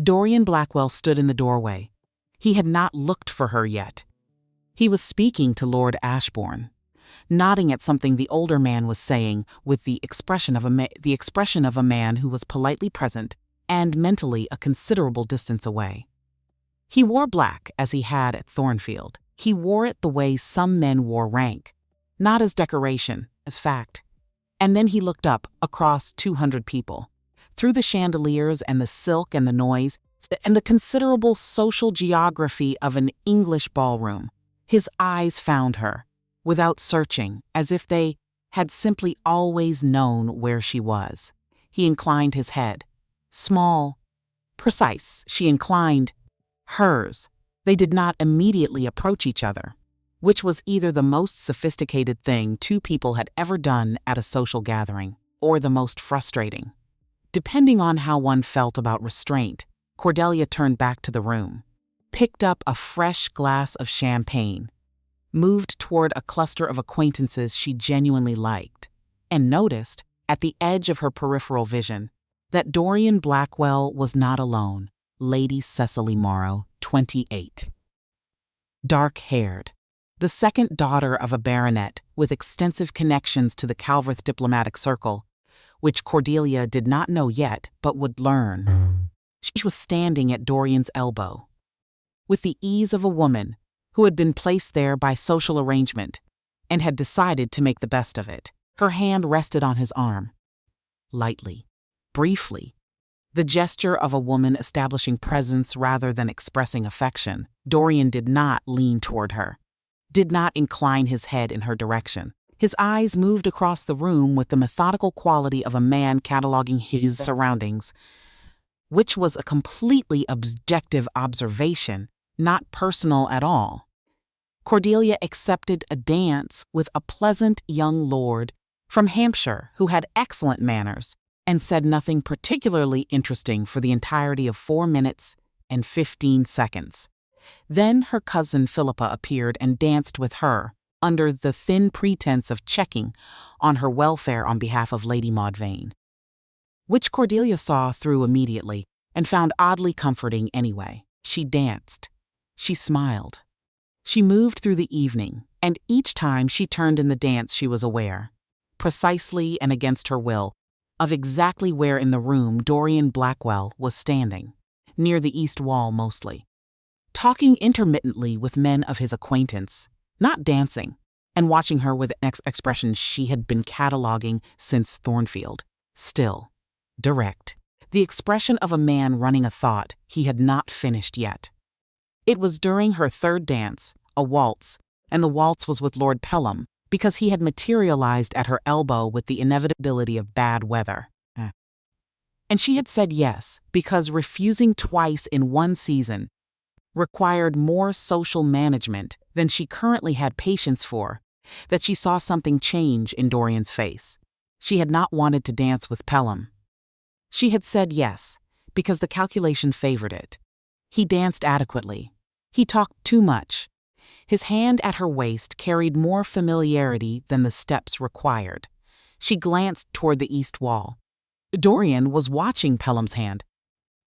Dorian Blackwell stood in the doorway. He had not looked for her yet. He was speaking to Lord Ashbourne, nodding at something the older man was saying with the expression of a man who was politely present and mentally a considerable distance away. He wore black as he had at Thornfield. He wore it the way some men wore rank, not as decoration, as fact. And then he looked up across 200 people, through the chandeliers and the silk and the noise and the considerable social geography of an English ballroom. His eyes found her, without searching, as if they had simply always known where she was. He inclined his head. Small, precise, she inclined hers. They did not immediately approach each other, which was either the most sophisticated thing 2 people had ever done at a social gathering, or the most frustrating. Depending on how one felt about restraint, Cordelia turned back to the room, picked up a fresh glass of champagne, moved toward a cluster of acquaintances she genuinely liked, and noticed, at the edge of her peripheral vision, that Dorian Blackwell was not alone. Lady Cecily Morrow, 28. Dark-haired. The second daughter of a baronet with extensive connections to the Calverth diplomatic circle, which Cordelia did not know yet but would learn. She was standing at Dorian's elbow. With the ease of a woman who had been placed there by social arrangement and had decided to make the best of it, her hand rested on his arm. Lightly, briefly, the gesture of a woman establishing presence rather than expressing affection. Dorian did not lean toward her, did not incline his head in her direction. His eyes moved across the room with the methodical quality of a man cataloging his surroundings, which was a completely objective observation, not personal at all. Cordelia accepted a dance with a pleasant young lord from Hampshire who had excellent manners and said nothing particularly interesting for the entirety of 4 minutes and 15 seconds. Then her cousin Philippa appeared and danced with her, under the thin pretense of checking on her welfare on behalf of Lady Maud Vane, which Cordelia saw through immediately and found oddly comforting anyway. She danced. She smiled. She moved through the evening, and each time she turned in the dance she was aware, precisely and against her will, of exactly where in the room Dorian Blackwell was standing, near the east wall mostly, talking intermittently with men of his acquaintance, not dancing, and watching her with an expression she had been cataloging since Thornfield. Still, direct, the expression of a man running a thought he had not finished yet. It was during her third dance, a waltz, and the waltz was with Lord Pelham, because he had materialized at her elbow with the inevitability of bad weather. And she had said yes, because refusing twice in one season required more social management than she currently had patience for, that she saw something change in Dorian's face. She had not wanted to dance with Pelham. She had said yes, because the calculation favored it. He danced adequately. He talked too much. His hand at her waist carried more familiarity than the steps required. She glanced toward the east wall. Dorian was watching Pelham's hand.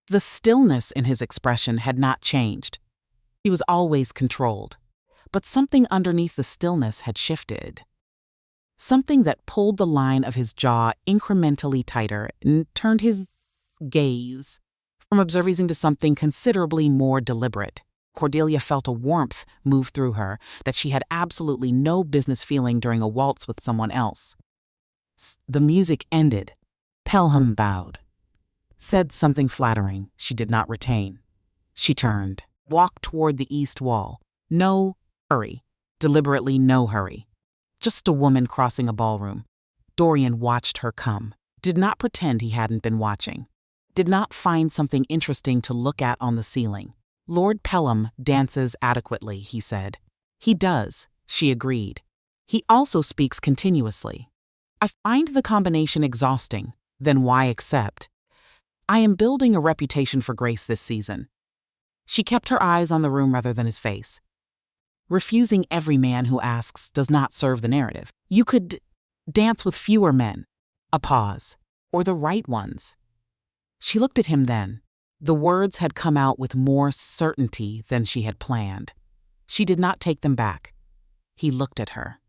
The stillness in his expression had not changed. He was always controlled. But something underneath the stillness had shifted. Something that pulled the line of his jaw incrementally tighter and turned his gaze from observing to something considerably more deliberate. Cordelia felt a warmth move through her that she had absolutely no business feeling during a waltz with someone else. The music ended. Pelham bowed, said something flattering she did not retain. She turned, walked toward the east wall. No hurry, deliberately no hurry. Just a woman crossing a ballroom. Dorian watched her come, did not pretend he hadn't been watching, did not find something interesting to look at on the ceiling. Lord Pelham dances adequately, he said. He does, she agreed. He also speaks continuously. I find the combination exhausting. Then why accept? I am building a reputation for grace this season. She kept her eyes on the room rather than his face. Refusing every man who asks does not serve the narrative. You could dance with fewer men. A pause. Or the right ones. She looked at him then. The words had come out with more certainty than she had planned. She did not take them back. He looked at her.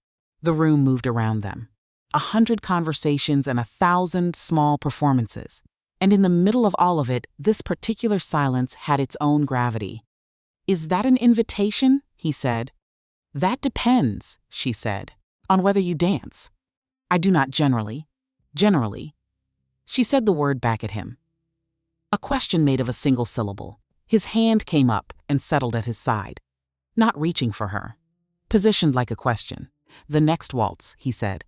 The room moved around them. 100 conversations and 1,000 small performances. And in the middle of all of it, this particular silence had its own gravity. Is that an invitation? He said. That depends, she said, on whether you dance. I do not generally. Generally. She said the word back at him. A question made of a single syllable. His hand came up and settled at his side, not reaching for her. Positioned like a question. The next waltz, he said.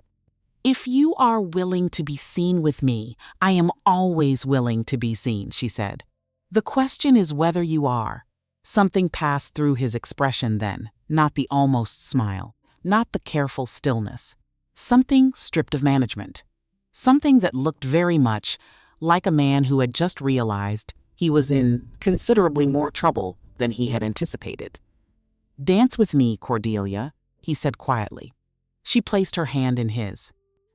If you are willing to be seen with me, I am always willing to be seen, she said. The question is whether you are. Something passed through his expression then, not the almost smile, not the careful stillness. Something stripped of management. Something that looked very much like a man who had just realized he was in considerably more trouble than he had anticipated. Dance with me, Cordelia, he said quietly. She placed her hand in his.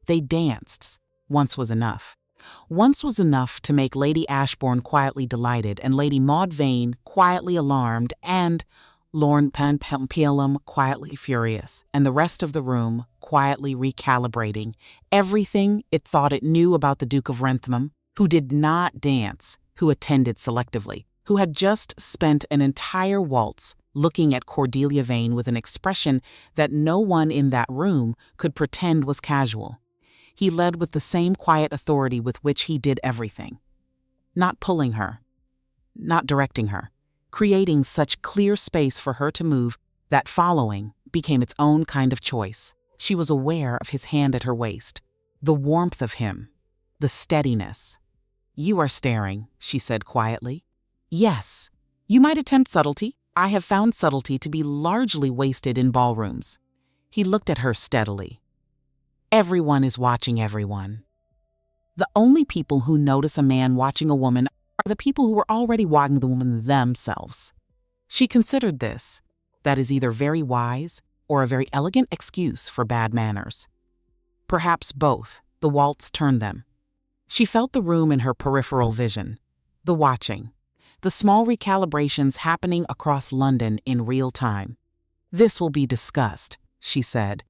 They danced. Once was enough. Once was enough to make Lady Ashbourne quietly delighted and Lady Maud Vane quietly alarmed and Lord Penpelum quietly furious, and the rest of the room quietly recalibrating everything it thought it knew about the Duke of Rensham, who did not dance, who attended selectively, who had just spent an entire waltz looking at Cordelia Vane with an expression that no one in that room could pretend was casual. He led with the same quiet authority with which he did everything. Not pulling her, not directing her, creating such clear space for her to move that following became its own kind of choice. She was aware of his hand at her waist, the warmth of him, the steadiness. "You are staring," she said quietly. "Yes. You might attempt subtlety. I have found subtlety to be largely wasted in ballrooms." He looked at her steadily. Everyone is watching everyone. The only people who notice a man watching a woman are the people who are already watching the woman themselves. She considered this. That is either very wise or a very elegant excuse for bad manners. Perhaps both. The waltz turned them. She felt the room in her peripheral vision, the watching, the small recalibrations happening across London in real time. "This will be discussed," she said.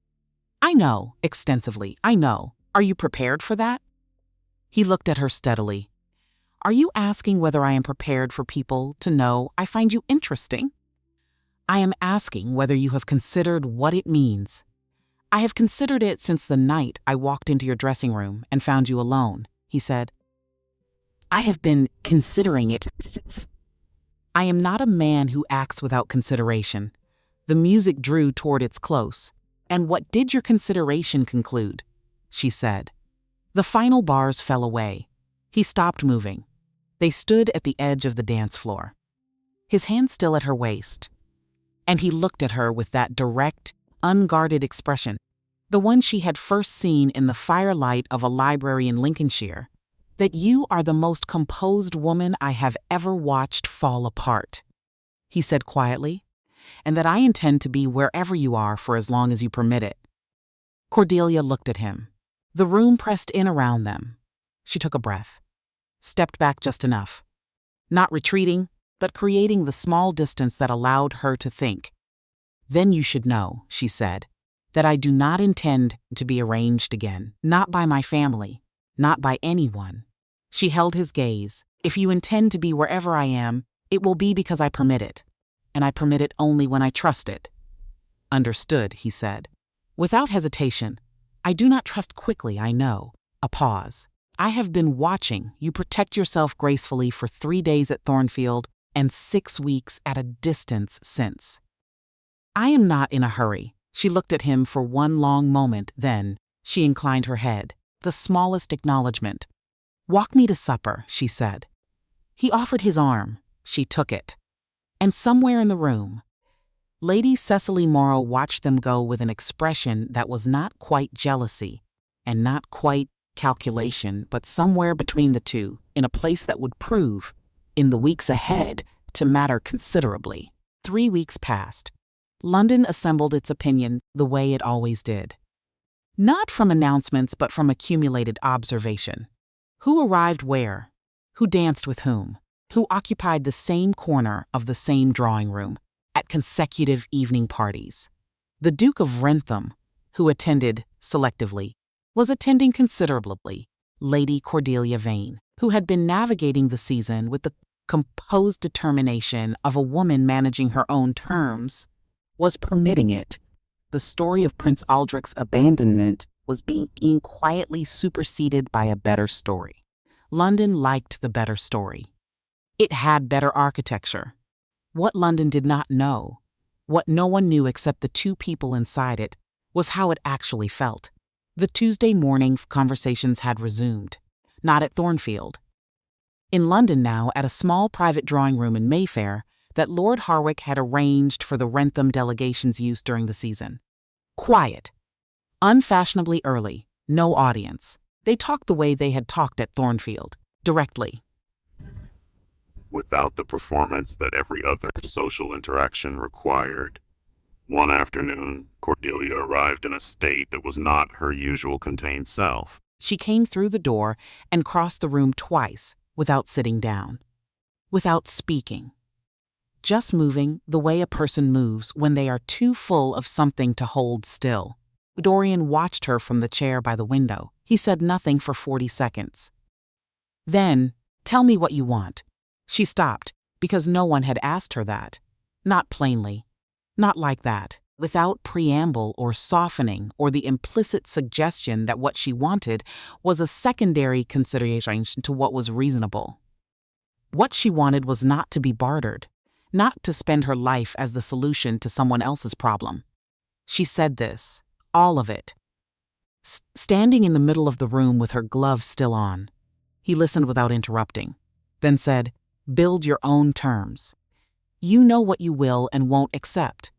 "I know, extensively, I know. Are you prepared for that?" He looked at her steadily. "Are you asking whether I am prepared for people to know I find you interesting?" "I am asking whether you have considered what it means." "I have considered it since the night I walked into your dressing room and found you alone," he said. "I have been considering it since." "I am not a man who acts without consideration." The music drew toward its close. "And what did your consideration conclude?" she said. The final bars fell away. He stopped moving. They stood at the edge of the dance floor, his hand still at her waist. And he looked at her with that direct, unguarded expression, the one she had first seen in the firelight of a library in Lincolnshire, that "you are the most composed woman I have ever watched fall apart," he said quietly, "and that I intend to be wherever you are for as long as you permit it." Cordelia looked at him. The room pressed in around them. She took a breath, stepped back just enough, not retreating, but creating the small distance that allowed her to think. "Then you should know," she said, "that I do not intend to be arranged again, not by my family, not by anyone." She held his gaze. "If you intend to be wherever I am, it will be because I permit it, and I permit it only when I trust it." "Understood," he said. Without hesitation. "I do not trust quickly, I know." A pause. "I have been watching you protect yourself gracefully for 3 days at Thornfield and 6 weeks at a distance since. I am not in a hurry." She looked at him for one long moment, then she inclined her head, the smallest acknowledgement. "Walk me to supper," she said. He offered his arm. She took it. And somewhere in the room, Lady Cecily Morrow watched them go with an expression that was not quite jealousy and not quite calculation, but somewhere between the two, in a place that would prove, in the weeks ahead, to matter considerably. 3 weeks passed. London assembled its opinion the way it always did. Not from announcements, but from accumulated observation. Who arrived where? Who danced with whom? Who occupied the same corner of the same drawing room at consecutive evening parties? The Duke of Rensham, who attended selectively, was attending considerably. Lady Cordelia Vane, who had been navigating the season with the composed determination of a woman managing her own terms, was permitting it. The story of Prince Aldrich's abandonment was being quietly superseded by a better story. London liked the better story. It had better architecture. What London did not know, what no one knew except the two people inside it, was how it actually felt. The Tuesday morning conversations had resumed, not at Thornfield. In London now, at a small private drawing room in Mayfair that Lord Harwick had arranged for the Rensham delegation's use during the season. Quiet. Unfashionably early. No audience. They talked the way they had talked at Thornfield, directly. Without the performance that every other social interaction required. One afternoon, Cordelia arrived in a state that was not her usual contained self. She came through the door and crossed the room twice without sitting down, without speaking, just moving the way a person moves when they are too full of something to hold still. Dorian watched her from the chair by the window. He said nothing for 40 seconds. Then, "Tell me what you want." She stopped, because no one had asked her that. Not plainly. Not like that, without preamble or softening or the implicit suggestion that what she wanted was a secondary consideration to what was reasonable. What she wanted was not to be bartered, not to spend her life as the solution to someone else's problem. She said this, all of it, standing in the middle of the room with her gloves still on. He listened without interrupting, then said, "Build your own terms. You know what you will and won't accept.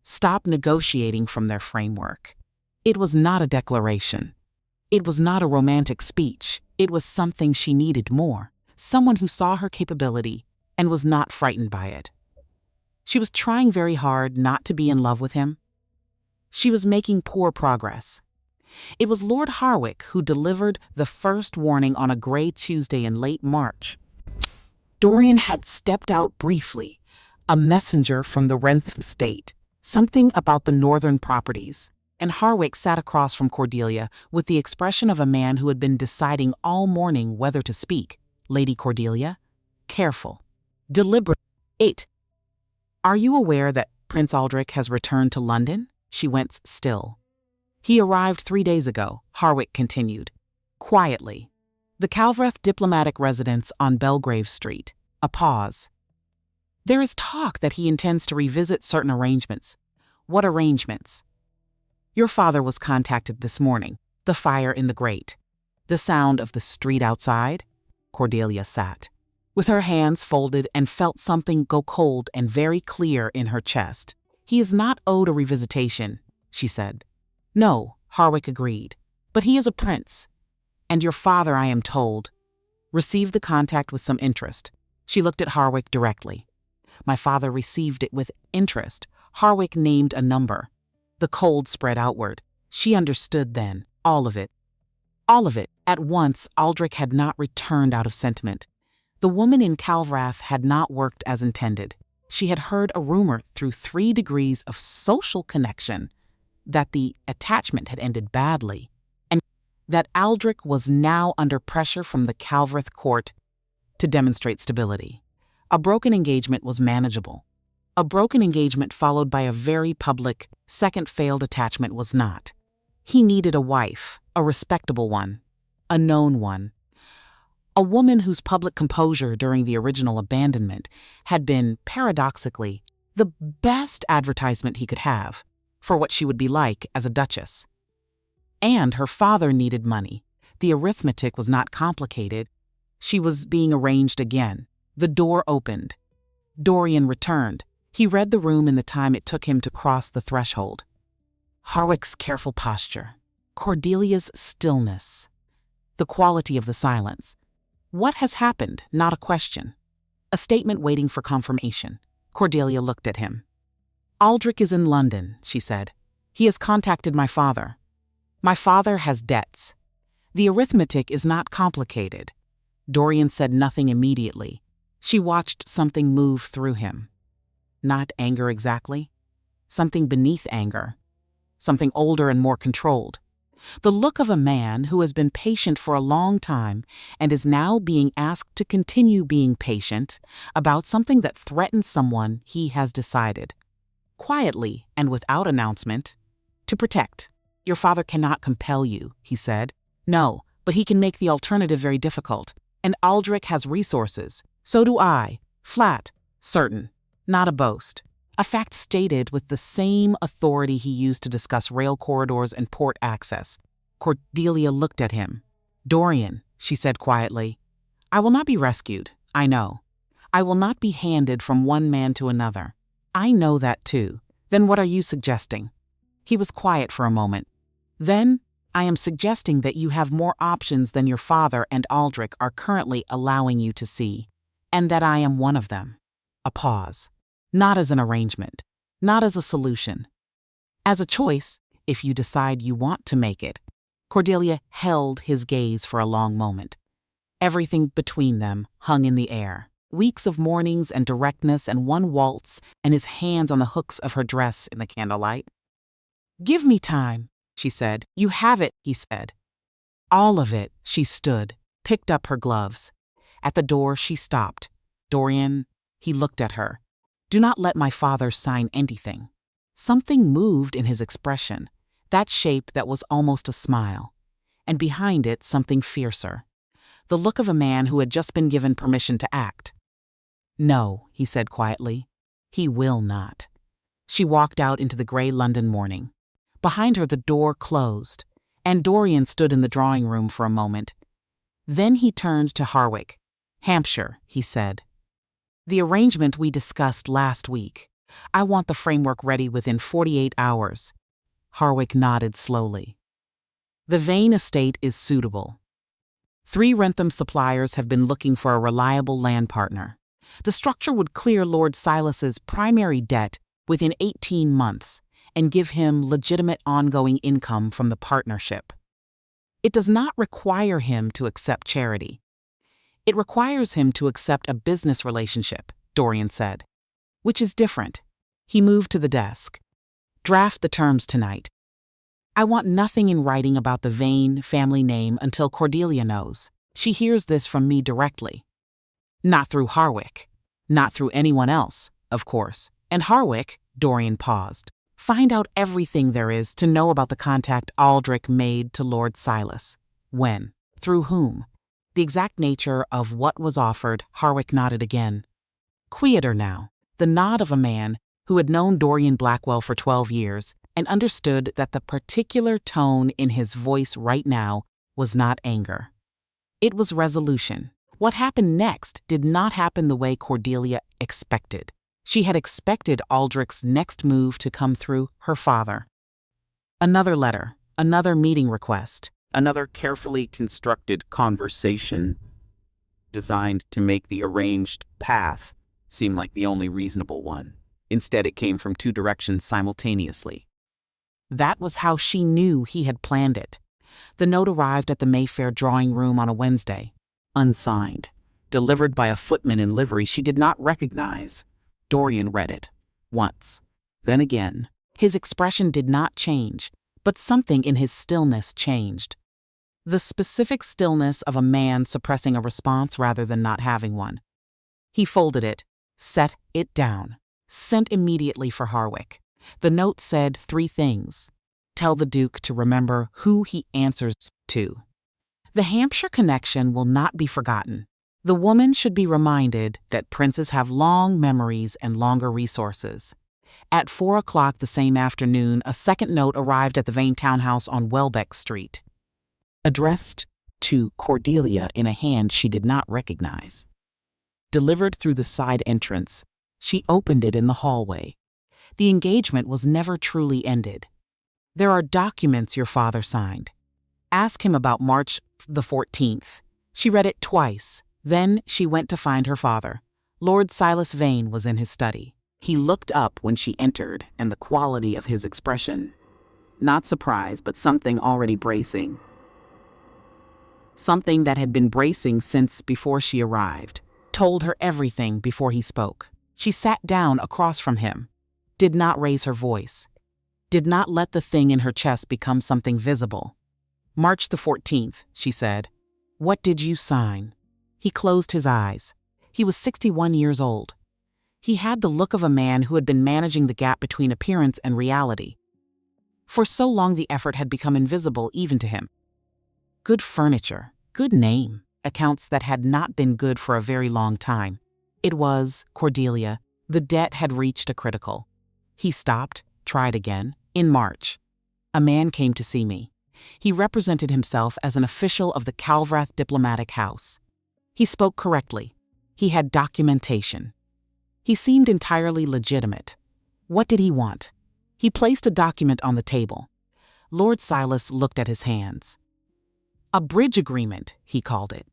Stop negotiating from their framework." It was not a declaration. It was not a romantic speech. It was something she needed more, someone who saw her capability and was not frightened by it. She was trying very hard not to be in love with him. She was making poor progress. It was Lord Harwick who delivered the first warning on a gray Tuesday in late March. Dorian had stepped out briefly, a messenger from the Rensham estate, something about the northern properties, and Harwick sat across from Cordelia with the expression of a man who had been deciding all morning whether to speak. "Lady Cordelia, careful, deliberate." 8. "Are you aware that Prince Aldrich has returned to London?" She went still. "He arrived 3 days ago," Harwick continued, quietly. "The Calvereth diplomatic residence on Belgrave Street." A pause. "There is talk that he intends to revisit certain arrangements." "What arrangements?" "Your father was contacted this morning. The fire in the grate. The sound of the street outside." Cordelia sat, with her hands folded, and felt something go cold and very clear in her chest. "He is not owed a revisitation," she said. "No," Harwick agreed, "but he is a prince. And your father, I am told, received the contact with some interest." She looked at Harwick directly. "My father received it with interest." Harwick named a number. The cold spread outward. She understood then, all of it. All of it. At once, Aldrich had not returned out of sentiment. The woman in Calvereth had not worked as intended. She had heard a rumor through 3 degrees of social connection that the attachment had ended badly, and that Aldrich was now under pressure from the Calvereth court to demonstrate stability. A broken engagement was manageable. A broken engagement followed by a very public second failed attachment was not. He needed a wife, a respectable one, a known one. A woman whose public composure during the original abandonment had been, paradoxically, the best advertisement he could have for what she would be like as a duchess. And her father needed money. The arithmetic was not complicated. She was being arranged again. The door opened. Dorian returned. He read the room in the time it took him to cross the threshold. Harwick's careful posture. Cordelia's stillness. The quality of the silence. What has happened? Not a question. A statement waiting for confirmation. Cordelia looked at him. "Aldrich is in London," she said. "He has contacted my father. My father has debts. The arithmetic is not complicated." Dorian said nothing immediately. She watched something move through him. Not anger exactly. Something beneath anger. Something older and more controlled. The look of a man who has been patient for a long time and is now being asked to continue being patient about something that threatens someone he has decided, quietly and without announcement, to protect. "Your father cannot compel you," he said. "No, but he can make the alternative very difficult. And Aldrich has resources. So do I. Flat. Certain. Not a boast. A fact stated with the same authority he used to discuss rail corridors and port access." Cordelia looked at him. "Dorian," she said quietly, "I will not be rescued, I know. I will not be handed from one man to another. I know that too. Then what are you suggesting?" He was quiet for a moment. "Then, I am suggesting that you have more options than your father and Aldrich are currently allowing you to see, and that I am one of them." A pause. "Not as an arrangement, not as a solution. As a choice, if you decide you want to make it." Cordelia held his gaze for a long moment. Everything between them hung in the air. Weeks of mornings and directness and one waltz and his hands on the hooks of her dress in the candlelight. "Give me time," she said. "You have it," he said. "All of it." She stood, picked up her gloves. At the door she stopped. "Dorian," he looked at her. "Do not let my father sign anything." Something moved in his expression, that shape that was almost a smile, and behind it something fiercer. The look of a man who had just been given permission to act. "No," he said quietly. "He will not." She walked out into the gray London morning. Behind her the door closed, and Dorian stood in the drawing room for a moment. Then he turned to Harwick. "Hampshire," he said. "The arrangement we discussed last week. I want the framework ready within 48 hours. Harwick nodded slowly. "The Vane estate is suitable. 3 Rentham suppliers have been looking for a reliable land partner. The structure would clear Lord Silas's primary debt within 18 months and give him legitimate ongoing income from the partnership. It does not require him to accept charity. It requires him to accept a business relationship," Dorian said. "Which is different." He moved to the desk. "Draft the terms tonight. I want nothing in writing about the Vane family name until Cordelia knows. She hears this from me directly. Not through Harwick. Not through anyone else, of course. And Harwick," Dorian paused, "find out everything there is to know about the contact Aldrich made to Lord Silas. When? Through whom? The exact nature of what was offered." Harwick nodded again. Quieter now, the nod of a man who had known Dorian Blackwell for 12 years and understood that the particular tone in his voice right now was not anger. It was resolution. What happened next did not happen the way Cordelia expected. She had expected Aldrich's next move to come through her father. Another letter, another meeting request, another carefully constructed conversation designed to make the arranged path seem like the only reasonable one. Instead, it came from 2 directions simultaneously. That was how she knew he had planned it. The note arrived at the Mayfair drawing room on a Wednesday, unsigned, delivered by a footman in livery she did not recognize. Dorian read it once, then again. His expression did not change, but something in his stillness changed. The specific stillness of a man suppressing a response rather than not having one. He folded it, set it down, sent immediately for Harwick. The note said 3 things. Tell the Duke to remember who he answers to. The Hampshire connection will not be forgotten. The woman should be reminded that princes have long memories and longer resources. At 4 o'clock the same afternoon, a second note arrived at the Vane townhouse on Welbeck Street, addressed to Cordelia in a hand she did not recognize. Delivered through the side entrance, she opened it in the hallway. The engagement was never truly ended. "There are documents your father signed. Ask him about March the 14th. She read it twice. Then she went to find her father. Lord Silas Vane was in his study. He looked up when she entered, and the quality of his expression, not surprise, but something already bracing. Something that had been bracing since before she arrived, told her everything before he spoke. She sat down across from him, did not raise her voice, did not let the thing in her chest become something visible. "March the 14th, she said. "What did you sign?" He closed his eyes. He was 61 years old. He had the look of a man who had been managing the gap between appearance and reality. For so long the effort had become invisible even to him. Good furniture, good name, accounts that had not been good for a very long time. It was, Cordelia, the debt had reached a critical. He stopped, tried again. "In March, a man came to see me. He represented himself as an official of the Calvrath diplomatic house. He spoke correctly. He had documentation. He seemed entirely legitimate. What did he want?" He placed a document on the table. Lord Silas looked at his hands. A bridge agreement, he called it.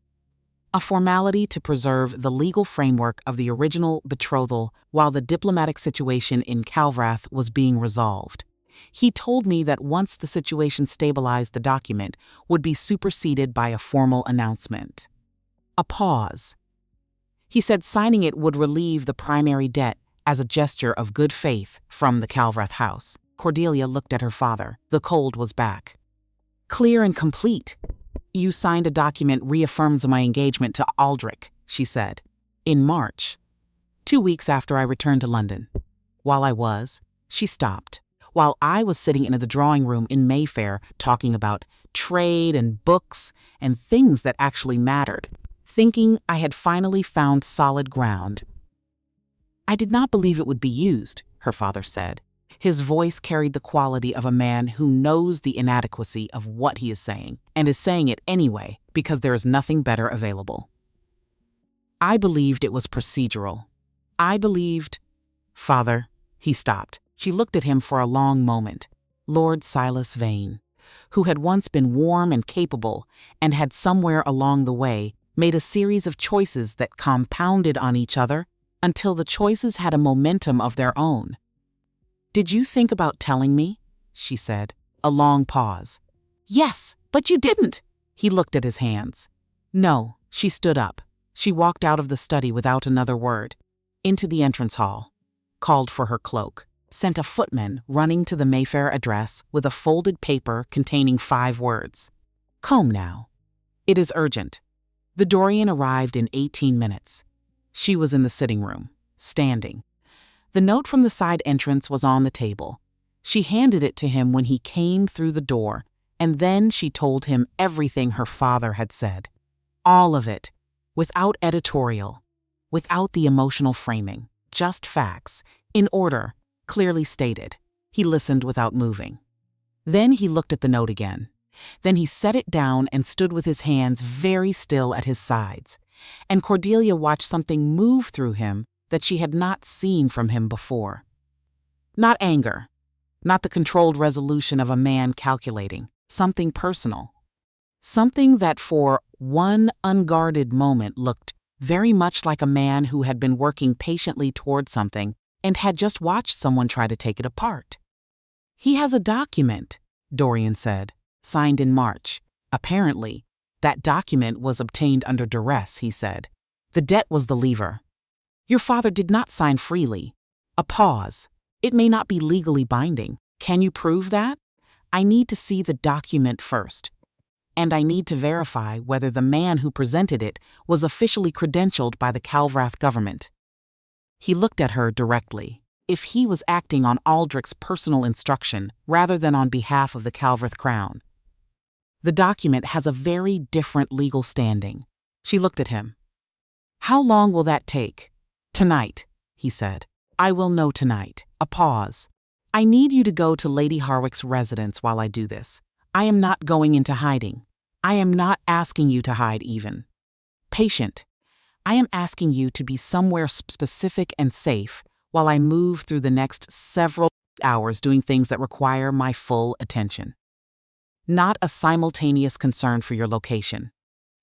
A formality to preserve the legal framework of the original betrothal while the diplomatic situation in Calvrath was being resolved. He told me that once the situation stabilized, the document would be superseded by a formal announcement. A pause. He said signing it would relieve the primary debt as a gesture of good faith from the Calvrath house. Cordelia looked at her father. The cold was back. Clear and complete. You signed a document reaffirms my engagement to Aldrich, she said. In March. 2 weeks after I returned to London. While I was, she stopped. While I was sitting in the drawing room in Mayfair talking about trade and books and things that actually mattered, thinking I had finally found solid ground. I did not believe it would be used, her father said. His voice carried the quality of a man who knows the inadequacy of what he is saying and is saying it anyway because there is nothing better available. I believed it was procedural. I believed... Father, he stopped. She looked at him for a long moment. Lord Silas Vane, who had once been warm and capable and had somewhere along the way made a series of choices that compounded on each other until the choices had a momentum of their own. Did you think about telling me? She said. A long pause. Yes, but you didn't. He looked at his hands. No, she stood up. She walked out of the study without another word, into the entrance hall, called for her cloak, sent a footman running to the Mayfair address with a folded paper containing 5 words. Come now. It is urgent. The Dorian arrived in 18 minutes. She was in the sitting room, standing. The note from the side entrance was on the table. She handed it to him when he came through the door, and then she told him everything her father had said. All of it, without editorial, without the emotional framing, just facts, in order, clearly stated. He listened without moving. Then he looked at the note again. Then he set it down and stood with his hands very still at his sides, and Cordelia watched something move through him that she had not seen from him before. Not anger, not the controlled resolution of a man calculating, something personal. Something that for one unguarded moment looked very much like a man who had been working patiently toward something and had just watched someone try to take it apart. He has a document, Dorian said, signed in March. Apparently, that document was obtained under duress, he said. The debt was the lever. Your father did not sign freely. A pause. It may not be legally binding. Can you prove that? I need to see the document first. And I need to verify whether the man who presented it was officially credentialed by the Calvrath government. He looked at her directly. If he was acting on Aldrich's personal instruction rather than on behalf of the Calvrath crown. The document has a very different legal standing. She looked at him. How long will that take? Tonight, he said. I will know tonight. A pause. I need you to go to Lady Harwick's residence while I do this. I am not going into hiding. I am not asking you to hide even. Patient. I am asking you to be somewhere specific and safe while I move through the next several hours doing things that require my full attention. Not a simultaneous concern for your location.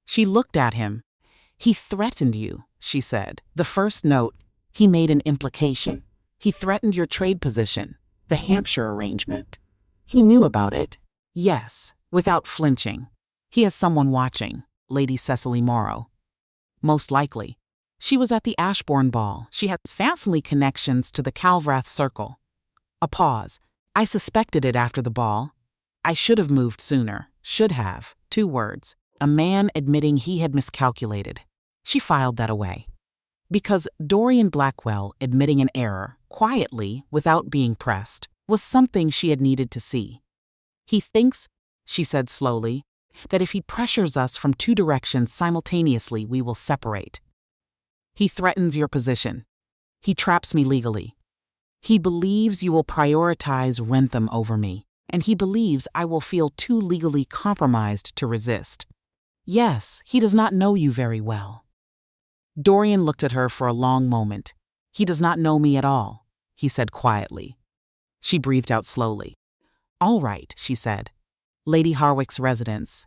She looked at him. He threatened you, she said. The first note, he made an implication. He threatened your trade position, the Hampshire arrangement. He knew about it. Yes, without flinching. He has someone watching, Lady Cecily Morrow. Most likely. She was at the Ashbourne ball. She has family connections to the Calvrath circle. A pause. I suspected it after the ball. I should have moved sooner. Should have. 2 words. A man admitting he had miscalculated. She filed that away. Because Dorian Blackwell admitting an error, quietly, without being pressed, was something she had needed to see. He thinks, she said slowly, that if he pressures us from 2 directions simultaneously, we will separate. He threatens your position. He traps me legally. He believes you will prioritize Rentham over me, and he believes I will feel too legally compromised to resist. Yes, he does not know you very well. Dorian looked at her for a long moment. He does not know me at all, he said quietly. She breathed out slowly. All right, she said. Lady Harwick's residence.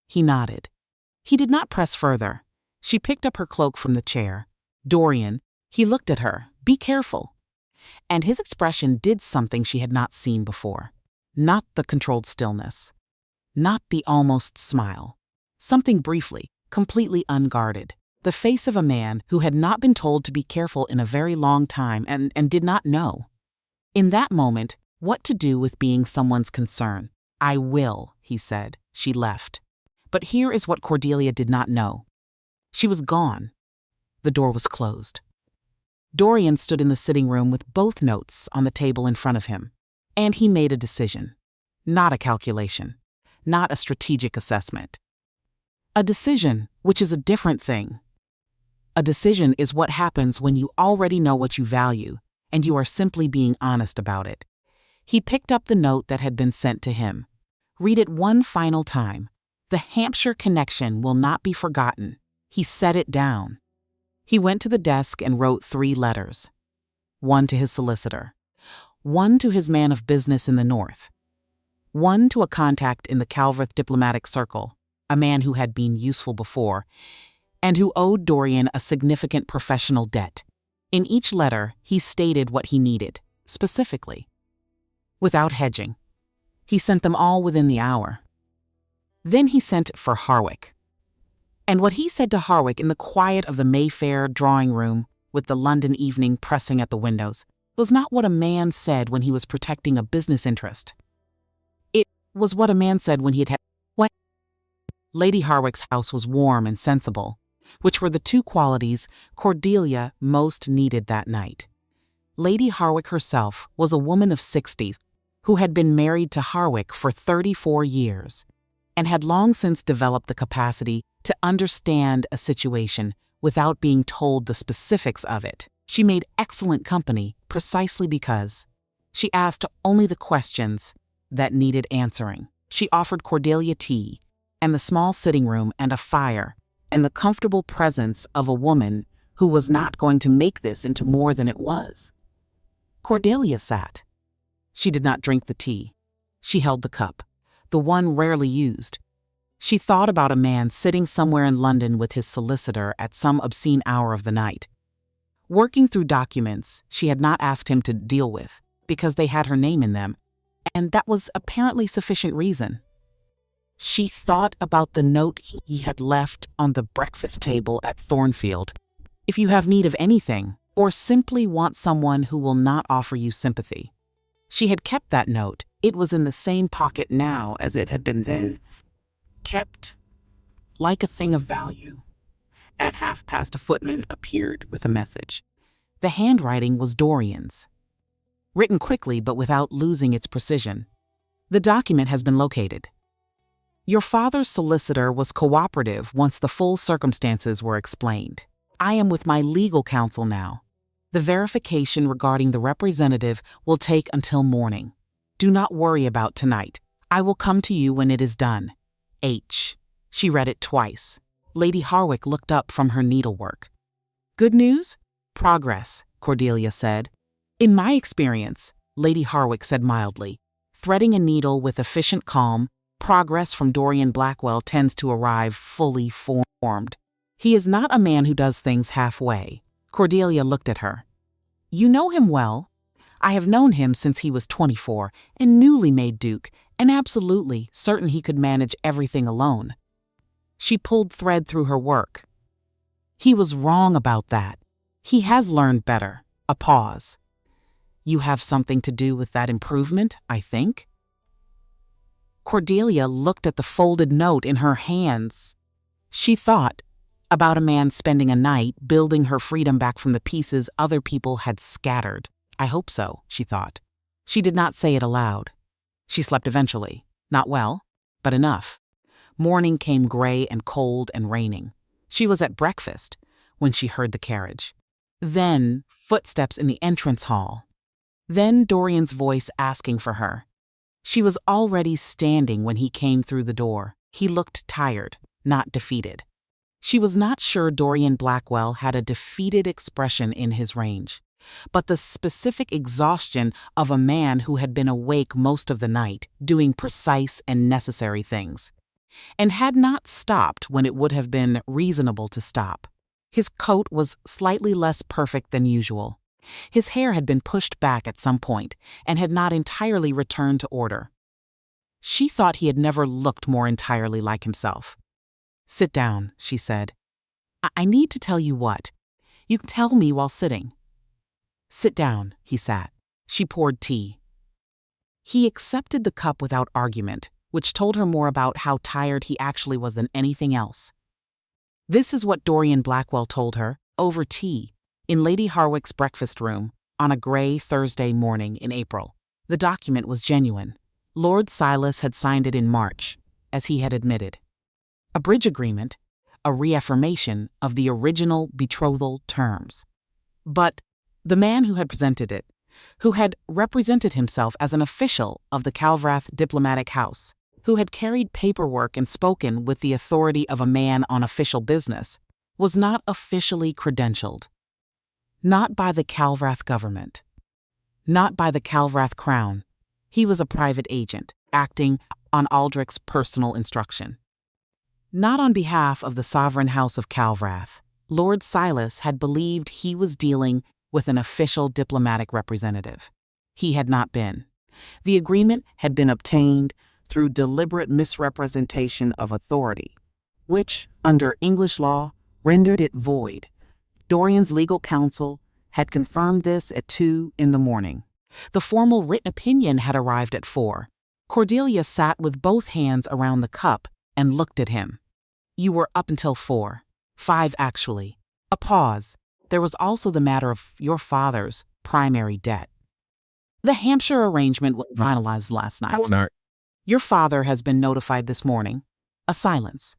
He nodded. He did not press further. She picked up her cloak from the chair. Dorian, he looked at her. Be careful. and his expression did something she had not seen before. Not the controlled stillness. Not the almost smile. Something briefly, completely unguarded. The face of a man who had not been told to be careful in a very long time and did not know. In that moment, what to do with being someone's concern. "I will," he said. She left. But here is what Cordelia did not know. She was gone. The door was closed. Dorian stood in the sitting room with both notes on the table in front of him. And he made a decision. Not a calculation. Not a strategic assessment. A decision, which is a different thing. A decision is what happens when you already know what you value, and you are simply being honest about it. He picked up the note that had been sent to him. Read it one final time. The Hampshire connection will not be forgotten. He set it down. He went to the desk and wrote 3 letters. 1 to his solicitor. 1 to his man of business in the north. 1 to a contact in the Calverth diplomatic circle, a man who had been useful before, and who owed Dorian a significant professional debt. In each letter, he stated what he needed, specifically. Without hedging. He sent them all within the hour. Then he sent for Harwick. And what he said to Harwick in the quiet of the Mayfair drawing room, with the London evening pressing at the windows, was not what a man said when he was protecting a business interest. It was what a man said when he had what? Lady Harwick's house was warm and sensible, which were the 2 qualities Cordelia most needed that night. Lady Harwick herself was a woman of 60s who had been married to Harwick for 34 years and had long since developed the capacity to understand a situation without being told the specifics of it. She made excellent company precisely because she asked only the questions that needed answering. She offered Cordelia tea and the small sitting room and a fire and the comfortable presence of a woman who was not going to make this into more than it was. Cordelia sat. She did not drink the tea. She held the cup, the one rarely used. She thought about a man sitting somewhere in London with his solicitor at some obscene hour of the night, working through documents she had not asked him to deal with because they had her name in them, and that was apparently sufficient reason. She thought about the note he had left on the breakfast table at Thornfield. If you have need of anything, or simply want someone who will not offer you sympathy. She had kept that note. It was in the same pocket now as it had been then. Kept like a thing of value. At past, a footman appeared with a message. The handwriting was Dorian's. Written quickly but without losing its precision. The document has been located. Your father's solicitor was cooperative once the full circumstances were explained. I am with my legal counsel now. The verification regarding the representative will take until morning. Do not worry about tonight. I will come to you when it is done. H. She read it twice. Lady Harwick looked up from her needlework. Good news? Progress, Cordelia said. In my experience, Lady Harwick said mildly, threading a needle with efficient calm, progress from Dorian Blackwell tends to arrive fully formed. He is not a man who does things halfway. Cordelia looked at her. You know him well. I have known him since he was 24 and newly made Duke, and absolutely certain he could manage everything alone. She pulled thread through her work. He was wrong about that. He has learned better. A pause. You have something to do with that improvement, I think? Cordelia looked at the folded note in her hands. She thought about a man spending a night building her freedom back from the pieces other people had scattered. I hope so, she thought. She did not say it aloud. She slept eventually. Not well, but enough. Morning came gray and cold and raining. She was at breakfast when she heard the carriage. Then footsteps in the entrance hall. Then Dorian's voice asking for her. She was already standing when he came through the door. He looked tired, not defeated. She was not sure Dorian Blackwell had a defeated expression in his range, but the specific exhaustion of a man who had been awake most of the night, doing precise and necessary things, and had not stopped when it would have been reasonable to stop. His coat was slightly less perfect than usual, His hair had been pushed back at some point and had not entirely returned to order. She thought he had never looked more entirely like himself. "Sit down," she said. I need to tell you what. You can tell me while sitting." "Sit down," he sat. She poured tea. He accepted the cup without argument, which told her more about how tired he actually was than anything else. This is what Dorian Blackwell told her, over tea, in Lady Harwick's breakfast room, on a grey Thursday morning in April. The document was genuine. Lord Silas had signed it in March, as he had admitted. A bridge agreement, a reaffirmation of the original betrothal terms. But the man who had presented it, who had represented himself as an official of the Calvrath diplomatic house, who had carried paperwork and spoken with the authority of a man on official business, was not officially credentialed. Not by the Calvrath government. Not by the Calvrath crown. He was a private agent, acting on Aldrich's personal instruction. Not on behalf of the sovereign house of Calvrath. Lord Silas had believed he was dealing with an official diplomatic representative. He had not been. The agreement had been obtained through deliberate misrepresentation of authority, which, under English law, rendered it void. Dorian's legal counsel had confirmed this at 2 a.m. The formal written opinion had arrived at 4. Cordelia sat with both hands around the cup and looked at him. "You were up until 4. 5, actually." A pause. There was also the matter of your father's primary debt. "The Hampshire arrangement was finalized last night. Your father has been notified this morning." A silence.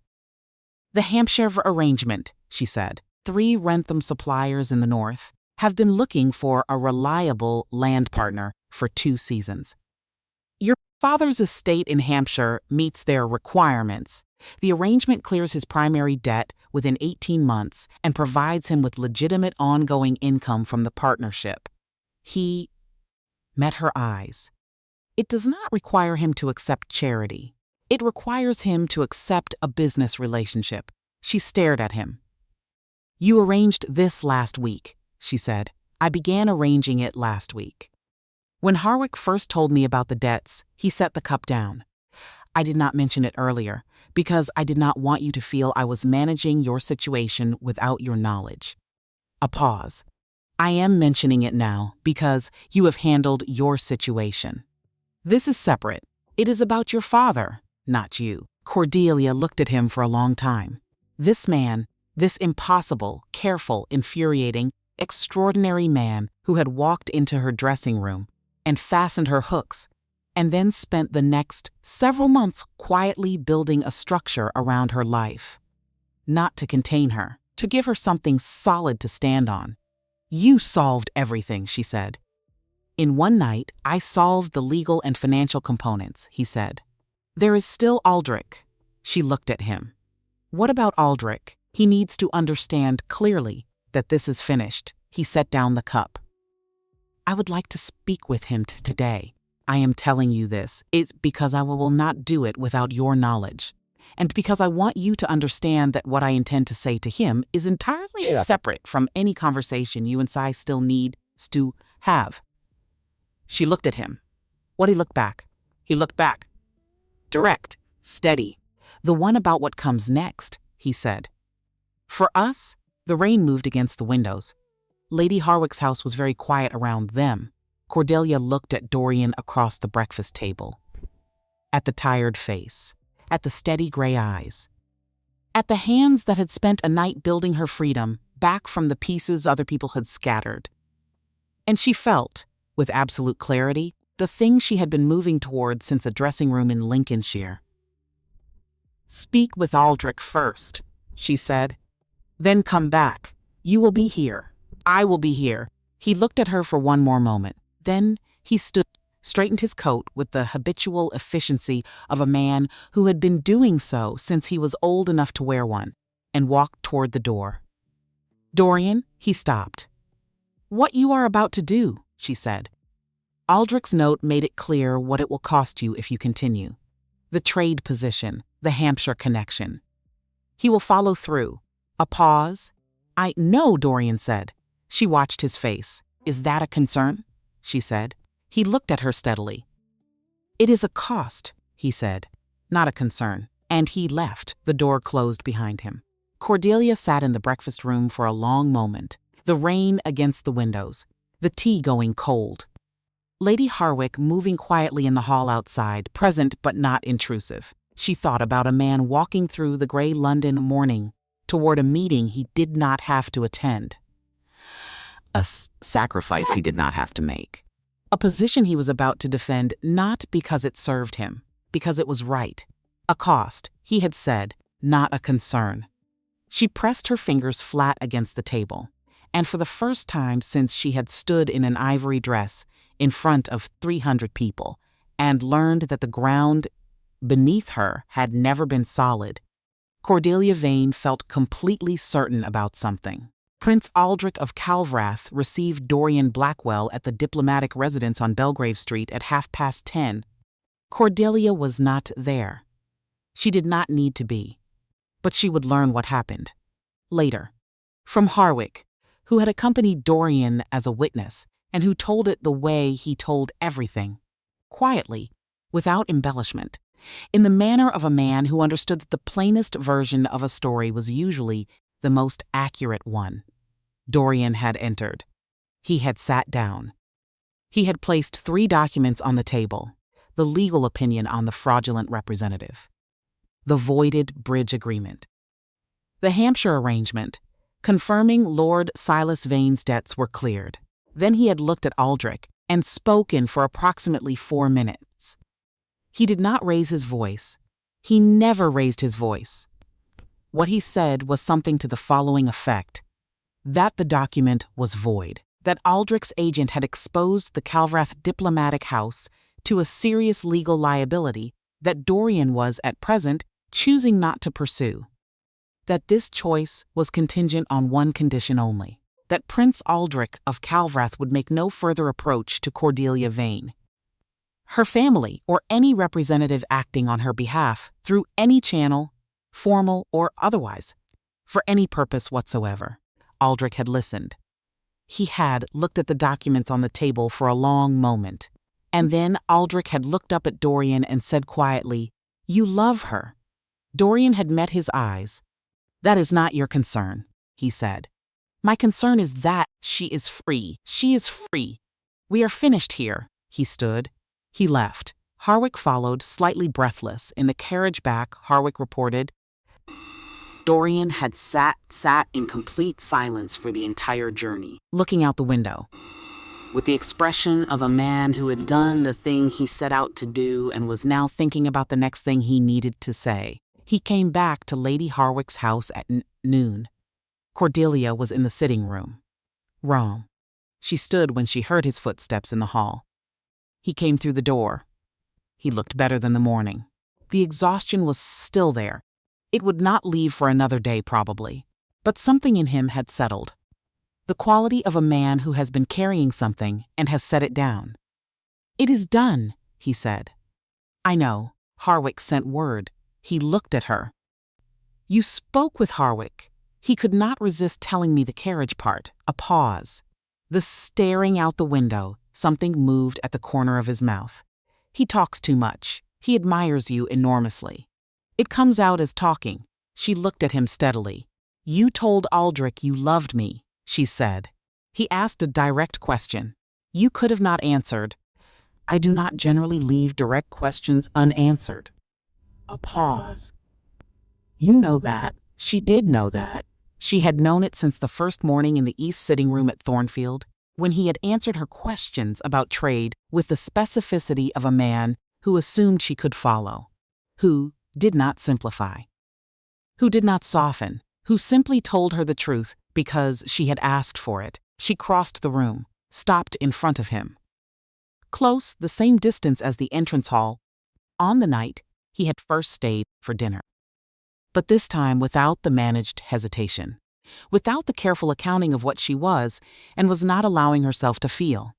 "The Hampshire arrangement," she said. 3 Rentham suppliers in the north have been looking for a reliable land partner for 2 seasons. Your father's estate in Hampshire meets their requirements. The arrangement clears his primary debt within 18 months and provides him with legitimate ongoing income from the partnership. He met her eyes. It does not require him to accept charity. It requires him to accept a business relationship. She stared at him. "You arranged this last week," she said. "I began arranging it last week." When Harwick first told me about the debts, he set the cup down. "I did not mention it earlier, because I did not want you to feel I was managing your situation without your knowledge." A pause. "I am mentioning it now, because you have handled your situation. This is separate. It is about your father, not you." Cordelia looked at him for a long time. This man, this impossible, careful, infuriating, extraordinary man who had walked into her dressing room and fastened her hooks, and then spent the next several months quietly building a structure around her life. Not to contain her, to give her something solid to stand on. "You solved everything," she said. "In one night, I solved the legal and financial components," he said. "There is still Aldrich." She looked at him. "What about Aldrich? He needs to understand clearly that this is finished." He set down the cup. "I would like to speak with him today. I am telling you this. It's because I will not do it without your knowledge. And because I want you to understand that what I intend to say to him is entirely separate from any conversation you and I still need to have." She looked at him. What he looked back? He looked back. Direct, steady. "The one about what comes next," he said. For us, the rain moved against the windows. Lady Harwick's house was very quiet around them. Cordelia looked at Dorian across the breakfast table. At the tired face. At the steady gray eyes. At the hands that had spent a night building her freedom back from the pieces other people had scattered. And she felt, with absolute clarity, the thing she had been moving toward since a dressing room in Lincolnshire. "Speak with Aldrich first," she said. "Then come back. You will be here. I will be here." He looked at her for one more moment. Then he stood, straightened his coat with the habitual efficiency of a man who had been doing so since he was old enough to wear one, and walked toward the door. "Dorian," he stopped. "What you are about to do," she said. "Aldrich's note made it clear what it will cost you if you continue. The trade position, the Hampshire connection. He will follow through." A pause. "I know," Dorian said. She watched his face. Is that a concern? She said. He looked at her steadily. It is a cost, he said, not a concern. And he left. The door closed behind him. Cordelia sat in the breakfast room for a long moment, the rain against the windows, the tea going cold. Lady Harwick moving quietly in the hall outside, present but not intrusive. She thought about a man walking through the gray London morning toward a meeting he did not have to attend. A sacrifice he did not have to make. A position he was about to defend not because it served him, because it was right. A cost, he had said, not a concern. She pressed her fingers flat against the table, and for the first time since she had stood in an ivory dress in front of 300 people and learned that the ground beneath her had never been solid, Cordelia Vane felt completely certain about something. Prince Aldrich of Calvrath received Dorian Blackwell at the diplomatic residence on Belgrave Street at 10:30. Cordelia was not there. She did not need to be. But she would learn what happened. Later. From Harwick, who had accompanied Dorian as a witness and who told it the way he told everything. Quietly, without embellishment, in the manner of a man who understood that the plainest version of a story was usually the most accurate one. Dorian had entered. He had sat down. He had placed 3 documents on the table, the legal opinion on the fraudulent representative, the voided bridge agreement, the Hampshire arrangement, confirming Lord Silas Vane's debts were cleared. Then he had looked at Aldrich and spoken for approximately 4 minutes. He did not raise his voice. He never raised his voice. What he said was something to the following effect: that the document was void, that Aldrich's agent had exposed the Calvrath diplomatic house to a serious legal liability that Dorian was, at present, choosing not to pursue, that this choice was contingent on one condition only, that Prince Aldrich of Calvrath would make no further approach to Cordelia Vane, her family, or any representative acting on her behalf through any channel, formal or otherwise, for any purpose whatsoever. Aldrich had listened. He had looked at the documents on the table for a long moment, and then Aldrich had looked up at Dorian and said quietly, "You love her." Dorian had met his eyes. "That is not your concern," he said. "My concern is that she is free. She is free. We are finished here." He stood. He left. Harwick followed, slightly breathless. In the carriage back, Harwick reported, Dorian had sat in complete silence for the entire journey, looking out the window, with the expression of a man who had done the thing he set out to do and was now thinking about the next thing he needed to say. He came back to Lady Harwick's house at noon. Cordelia was in the sitting room. Wrong. She stood when she heard his footsteps in the hall. He came through the door. He looked better than the morning. The exhaustion was still there. It would not leave for another day, probably. But something in him had settled. The quality of a man who has been carrying something and has set it down. "It is done," he said. "I know." Harwick sent word. He looked at her. "You spoke with Harwick." He could not resist telling me the carriage part. A pause. The staring out the window. Something moved at the corner of his mouth. "He talks too much. He admires you enormously. It comes out as talking." She looked at him steadily. "You told Aldrich you loved me," she said. He asked a direct question. "You could have not answered." "I do not generally leave direct questions unanswered." A pause. "You know that." She did know that. She had known it since the first morning in the East sitting room at Thornfield, when he had answered her questions about trade with the specificity of a man who assumed she could follow, who did not simplify, who did not soften, who simply told her the truth because she had asked for it. She crossed the room, stopped in front of him. Close, the same distance as the entrance hall, on the night he had first stayed for dinner. But this time without the managed hesitation, without the careful accounting of what she was and was not allowing herself to feel.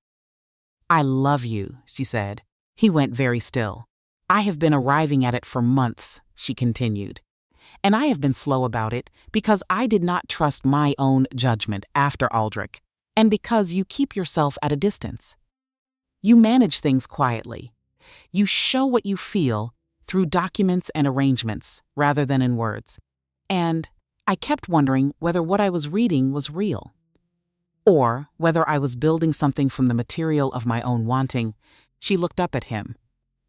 "I love you," she said. He went very still. "I have been arriving at it for months," she continued. "And I have been slow about it because I did not trust my own judgment after Aldrich. And because you keep yourself at a distance. You manage things quietly. You show what you feel through documents and arrangements rather than in words. And I kept wondering whether what I was reading was real, or whether I was building something from the material of my own wanting. She looked up at him.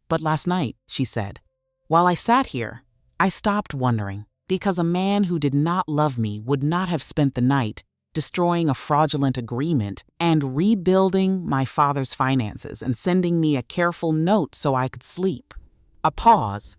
But last night, she said, while I sat here, I stopped wondering, because a man who did not love me would not have spent the night destroying a fraudulent agreement and rebuilding my father's finances and sending me a careful note so I could sleep. A pause.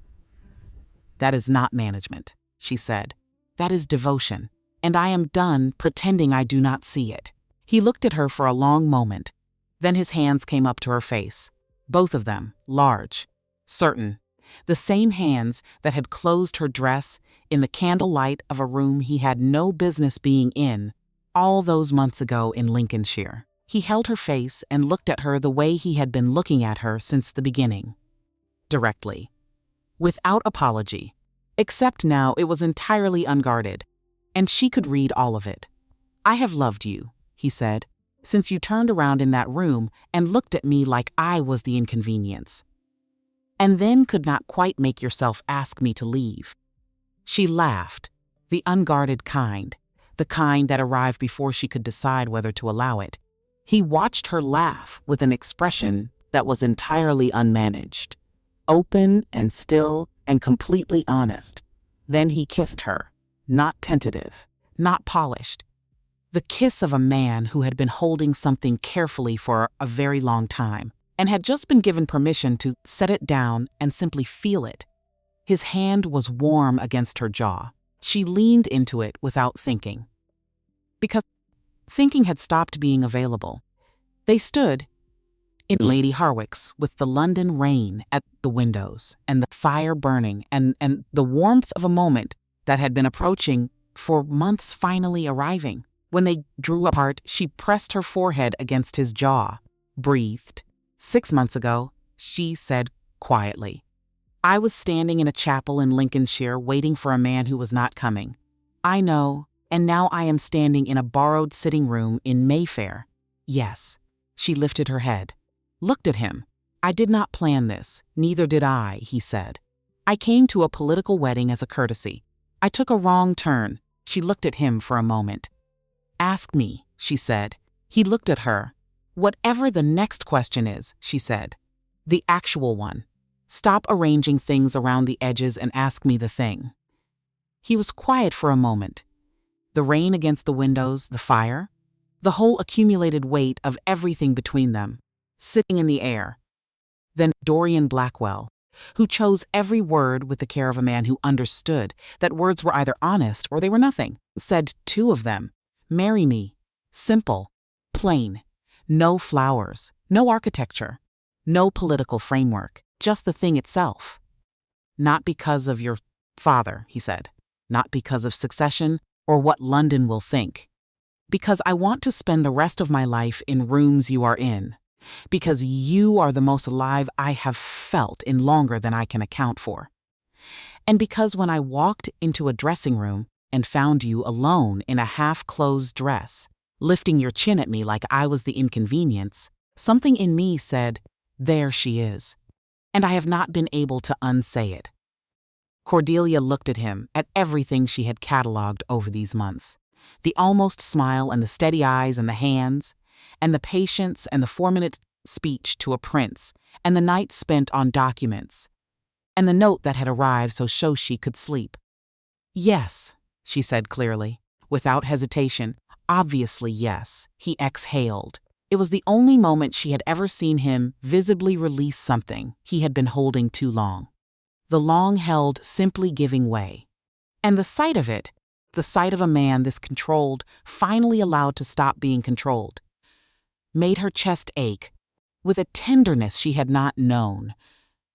That is not management, she said. That is devotion, and I am done pretending I do not see it. He looked at her for a long moment. Then his hands came up to her face. Both of them, large, certain. The same hands that had closed her dress in the candlelight of a room he had no business being in all those months ago in Lincolnshire. He held her face and looked at her the way he had been looking at her since the beginning. Directly. Without apology. Except now it was entirely unguarded, and she could read all of it. I have loved you, he said, since you turned around in that room and looked at me like I was the inconvenience. And then could not quite make yourself ask me to leave. She laughed, the unguarded kind, the kind that arrived before she could decide whether to allow it. He watched her laugh with an expression that was entirely unmanaged, open and still and completely honest. Then he kissed her, not tentative, not polished. The kiss of a man who had been holding something carefully for a very long time and had just been given permission to set it down and simply feel it. His hand was warm against her jaw. She leaned into it without thinking. Because thinking had stopped being available. They stood in Lady Harwick's with the London rain at the windows and the fire burning and the warmth of a moment that had been approaching for months finally arriving. When they drew apart, she pressed her forehead against his jaw, breathed. 6 months ago, she said quietly, I was standing in a chapel in Lincolnshire waiting for a man who was not coming. I know, and now I am standing in a borrowed sitting room in Mayfair. Yes. She lifted her head, looked at him. I did not plan this, neither did I, he said. I came to a political wedding as a courtesy. I took a wrong turn. She looked at him for a moment. Ask me, she said. He looked at her. Whatever the next question is, she said. The actual one. Stop arranging things around the edges and ask me the thing. He was quiet for a moment. The rain against the windows, the fire, the whole accumulated weight of everything between them, sitting in the air. Then Dorian Blackwell, who chose every word with the care of a man who understood that words were either honest or they were nothing, said 2 of them, marry me, simple, plain, no flowers, no architecture, no political framework, just the thing itself. Not because of your father, he said, not because of succession or what London will think. Because I want to spend the rest of my life in rooms you are in. Because you are the most alive I have felt in longer than I can account for. And because when I walked into a dressing room and found you alone in a half-closed dress, lifting your chin at me like I was the inconvenience, something in me said, there she is. And I have not been able to unsay it. Cordelia looked at him, at everything she had catalogued over these months. The almost smile and the steady eyes and the hands, and the patience and the 4-minute speech to a prince, and the night spent on documents, and the note that had arrived so she could sleep. Yes, she said clearly, without hesitation, obviously yes, he exhaled. It was the only moment she had ever seen him visibly release something he had been holding too long. The long-held simply giving way. And the sight of it, the sight of a man this controlled, finally allowed to stop being controlled, made her chest ache with a tenderness she had not known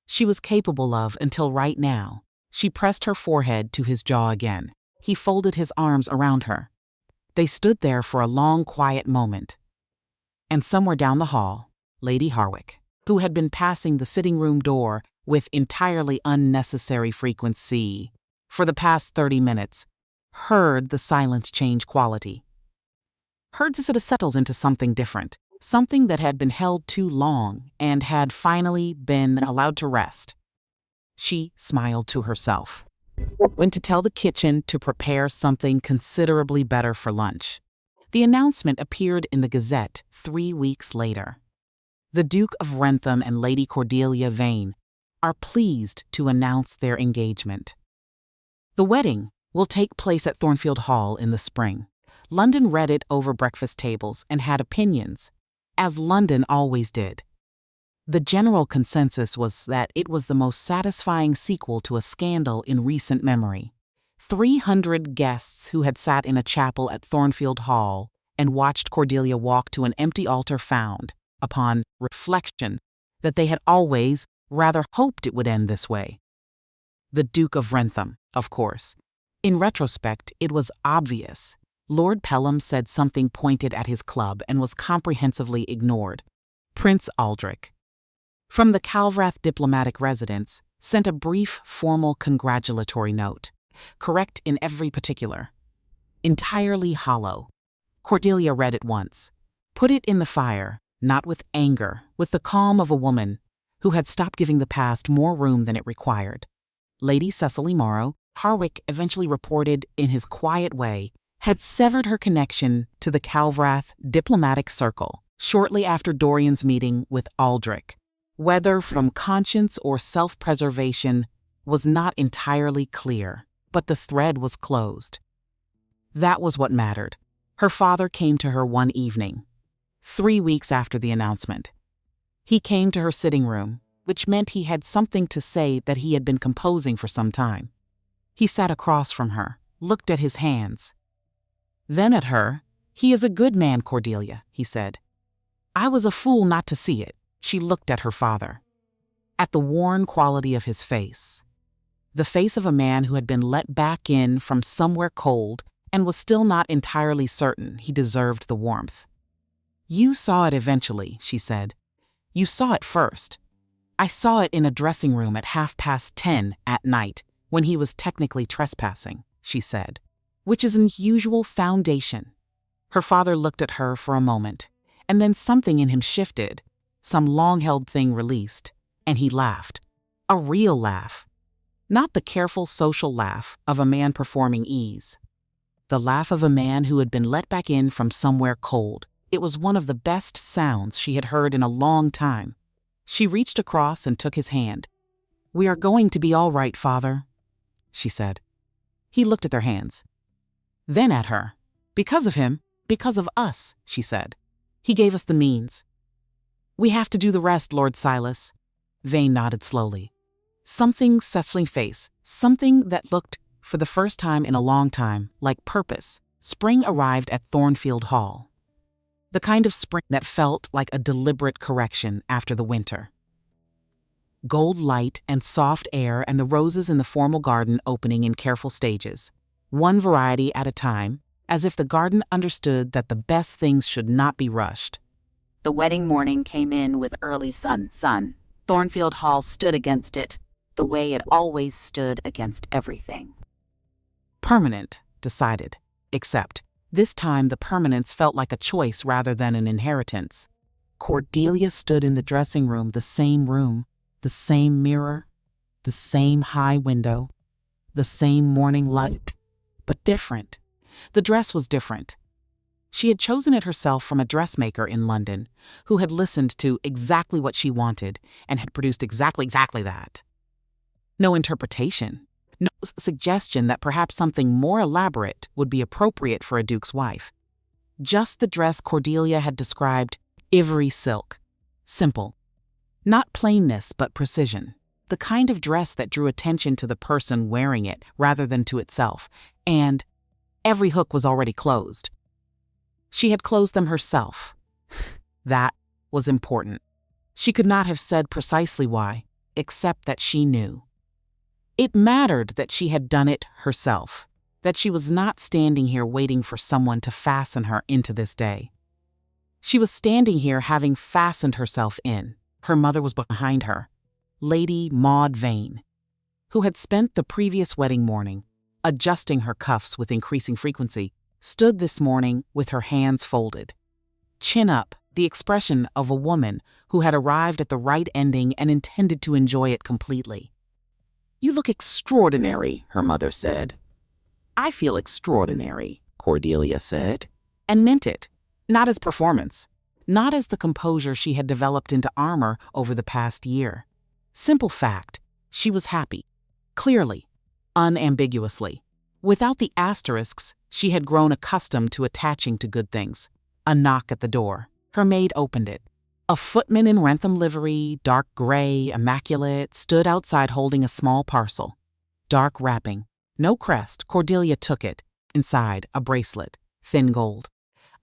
she was capable of until right now. She pressed her forehead to his jaw again. He folded his arms around her. They stood there for a long, quiet moment. And somewhere down the hall, Lady Harwick, who had been passing the sitting room door with entirely unnecessary frequency for the past 30 minutes, heard the silence change quality. Her Tisita settles into something different, something that had been held too long and had finally been allowed to rest. She smiled to herself. Went to tell the kitchen to prepare something considerably better for lunch. The announcement appeared in the Gazette 3 weeks later. The Duke of Rensham and Lady Cordelia Vane are pleased to announce their engagement. The wedding will take place at Thornfield Hall in the spring. London read it over breakfast tables and had opinions, as London always did. The general consensus was that it was the most satisfying sequel to a scandal in recent memory. 300 guests who had sat in a chapel at Thornfield Hall and watched Cordelia walk to an empty altar found, upon reflection, that they had always rather hoped it would end this way. The Duke of Rensham, of course. In retrospect, it was obvious. Lord Pelham said something pointed at his club and was comprehensively ignored. Prince Aldrich, from the Calvrath diplomatic residence, sent a brief, formal congratulatory note, correct in every particular. Entirely hollow. Cordelia read it once. Put it in the fire, not with anger, with the calm of a woman who had stopped giving the past more room than it required. Lady Cecily Morrow, Harwick eventually reported in his quiet way, had severed her connection to the Calvrath diplomatic circle shortly after Dorian's meeting with Aldrich. Whether from conscience or self-preservation was not entirely clear, but the thread was closed. That was what mattered. Her father came to her one evening, 3 weeks after the announcement. He came to her sitting room, which meant he had something to say that he had been composing for some time. He sat across from her, looked at his hands. Then at her. "He is a good man, Cordelia," he said. "I was a fool not to see it." She looked at her father, at the worn quality of his face, the face of a man who had been let back in from somewhere cold and was still not entirely certain he deserved the warmth. "You saw it eventually," she said. "You saw it first. I saw it in a dressing room at 10:30 at night, when he was technically trespassing," she said, "which is an unusual foundation." Her father looked at her for a moment, and then something in him shifted, some long-held thing released, and he laughed. A real laugh. Not the careful social laugh of a man performing ease. The laugh of a man who had been let back in from somewhere cold. It was one of the best sounds she had heard in a long time. She reached across and took his hand. "We are going to be all right, Father," she said. He looked at their hands. Then at her. "Because of him, because of us," she said. "He gave us the means. We have to do the rest, Lord Silas." Vane nodded slowly. Something Cecily's face, something that looked, for the first time in a long time, like purpose. Spring arrived at Thornfield Hall. The kind of spring that felt like a deliberate correction after the winter. Gold light and soft air and the roses in the formal garden opening in careful stages, one variety at a time, as if the garden understood that the best things should not be rushed. The wedding morning came in with early sun. Thornfield Hall stood against it, the way it always stood against everything. Permanent, decided. Except, this time the permanence felt like a choice rather than an inheritance. Cordelia stood in the dressing room, the same mirror, the same high window, the same morning light, but different. The dress was different. She had chosen it herself from a dressmaker in London, who had listened to exactly what she wanted and had produced exactly that. No interpretation, no suggestion that perhaps something more elaborate would be appropriate for a duke's wife. Just the dress Cordelia had described, ivory silk. Simple. Not plainness, but precision. The kind of dress that drew attention to the person wearing it rather than to itself. And every hook was already closed. She had closed them herself. That was important. She could not have said precisely why, except that she knew. It mattered that she had done it herself, that she was not standing here waiting for someone to fasten her into this day. She was standing here having fastened herself in. Her mother was behind her, Lady Maud Vane, who had spent the previous wedding morning adjusting her cuffs with increasing frequency, stood this morning with her hands folded. Chin up, the expression of a woman who had arrived at the right ending and intended to enjoy it completely. "You look extraordinary," her mother said. "I feel extraordinary," Cordelia said, and meant it, not as performance, not as the composure she had developed into armor over the past year. Simple fact, she was happy. Clearly, unambiguously. Without the asterisks she had grown accustomed to attaching to good things. A knock at the door. Her maid opened it. A footman in Rensham livery, dark gray, immaculate, stood outside holding a small parcel. Dark wrapping. No crest. Cordelia took it. Inside, a bracelet. Thin gold.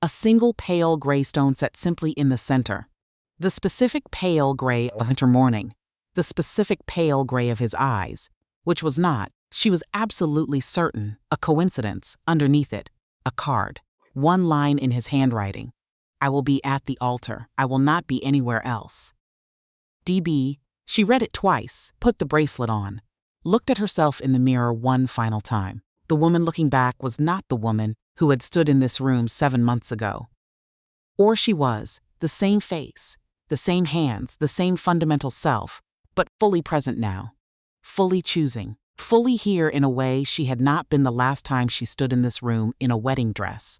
A single pale gray stone set simply in the center. The specific pale gray of winter morning. The specific pale gray of his eyes, which was not, she was absolutely certain, a coincidence. Underneath it, a card. One line in his handwriting. "I will be at the altar. I will not be anywhere else." DB, she read it twice, put the bracelet on, looked at herself in the mirror one final time. The woman looking back was not the woman who had stood in this room 7 months ago. Or she was, the same face, the same hands, the same fundamental self, but fully present now, fully choosing, fully here in a way she had not been the last time she stood in this room in a wedding dress.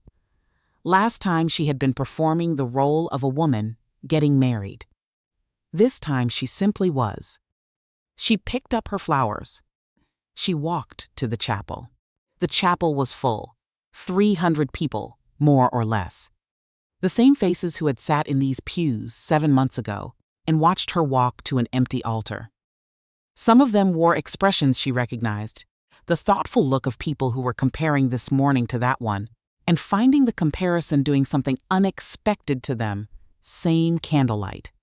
Last time she had been performing the role of a woman getting married. This time she simply was. She picked up her flowers. She walked to the chapel. The chapel was full. 300 people, more or less. The same faces who had sat in these pews 7 months ago and watched her walk to an empty altar. Some of them wore expressions she recognized, the thoughtful look of people who were comparing this morning to that one, and finding the comparison doing something unexpected to them. Same candlelight.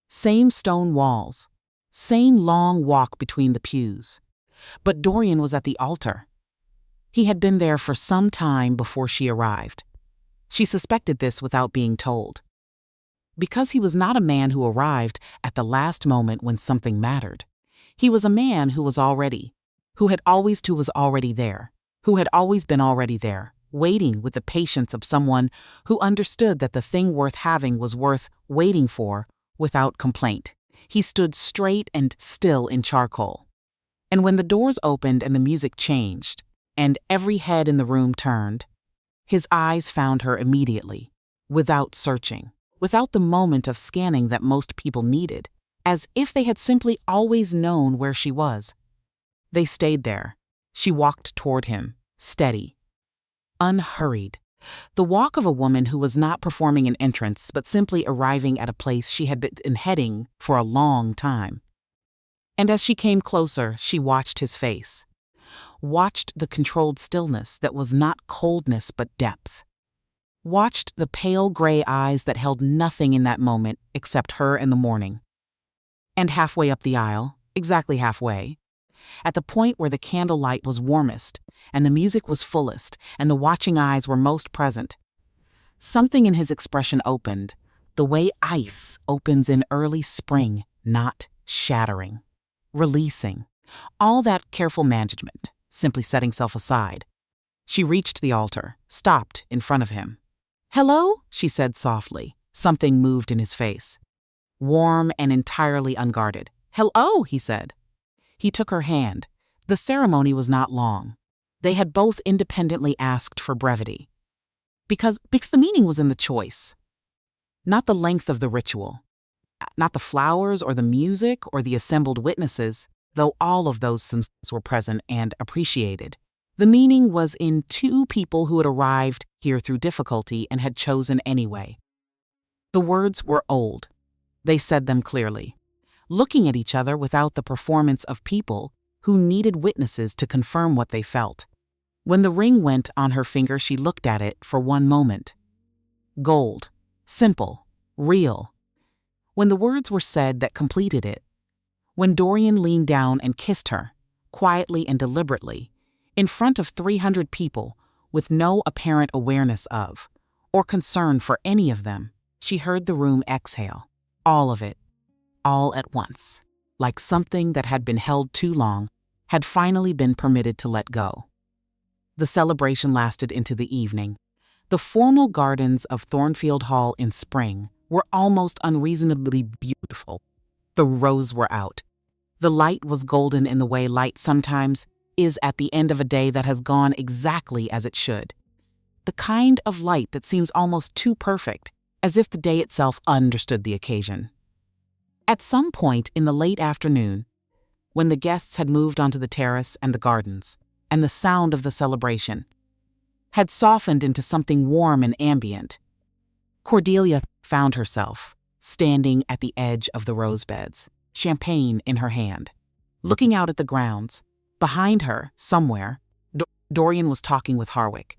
Same stone walls. Same long walk between the pews. But Dorian was at the altar. He had been there for some time before she arrived. She suspected this without being told. Because he was not a man who arrived at the last moment when something mattered. He was a man who was already, who had always been already there, waiting with the patience of someone who understood that the thing worth having was worth waiting for without complaint. He stood straight and still in charcoal. And when the doors opened and the music changed, and every head in the room turned, his eyes found her immediately, without searching, without the moment of scanning that most people needed, as if they had simply always known where she was. They stayed there. She walked toward him, steady, unhurried. The walk of a woman who was not performing an entrance but simply arriving at a place she had been heading for a long time. And as she came closer, she watched his face. Watched the controlled stillness that was not coldness but depth. Watched the pale gray eyes that held nothing in that moment except her and the morning. And halfway up the aisle, exactly halfway, at the point where the candlelight was warmest and the music was fullest and the watching eyes were most present, something in his expression opened, the way ice opens in early spring, not shattering, releasing, all that careful management, simply setting self aside. She reached the altar, stopped in front of him. "Hello?" she said softly. Something moved in his face. Warm and entirely unguarded. "Hello," he said. He took her hand. The ceremony was not long. They had both independently asked for brevity. Because the meaning was in the choice. Not the length of the ritual. Not the flowers or the music or the assembled witnesses, though all of those things were present and appreciated. The meaning was in two people who had arrived here through difficulty and had chosen anyway. The words were old. They said them clearly, looking at each other without the performance of people who needed witnesses to confirm what they felt. When the ring went on her finger, she looked at it for one moment. Gold, simple, real. When the words were said that completed it, when Dorian leaned down and kissed her, quietly and deliberately, in front of 300 people with no apparent awareness of, or concern for any of them, she heard the room exhale, all of it, all at once, like something that had been held too long had finally been permitted to let go. The celebration lasted into the evening. The formal gardens of Thornfield Hall in spring were almost unreasonably beautiful. The rose were out. The light was golden in the way light sometimes is at the end of a day that has gone exactly as it should. The kind of light that seems almost too perfect, as if the day itself understood the occasion. At some point in the late afternoon, when the guests had moved onto the terrace and the gardens, and the sound of the celebration had softened into something warm and ambient, Cordelia found herself standing at the edge of the rose beds, champagne in her hand, looking out at the grounds. Behind her, somewhere, Dorian was talking with Harwick.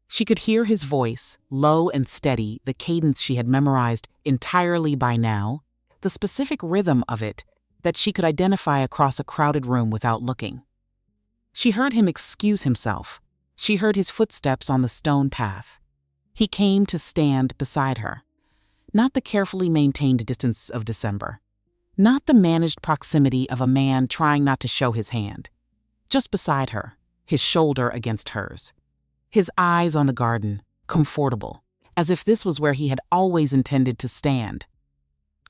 She could hear his voice, low and steady, the cadence she had memorized entirely by now, the specific rhythm of it that she could identify across a crowded room without looking. She heard him excuse himself. She heard his footsteps on the stone path. He came to stand beside her. Not the carefully maintained distance of December. Not the managed proximity of a man trying not to show his hand. Just beside her, his shoulder against hers. His eyes on the garden, comfortable, as if this was where he had always intended to stand.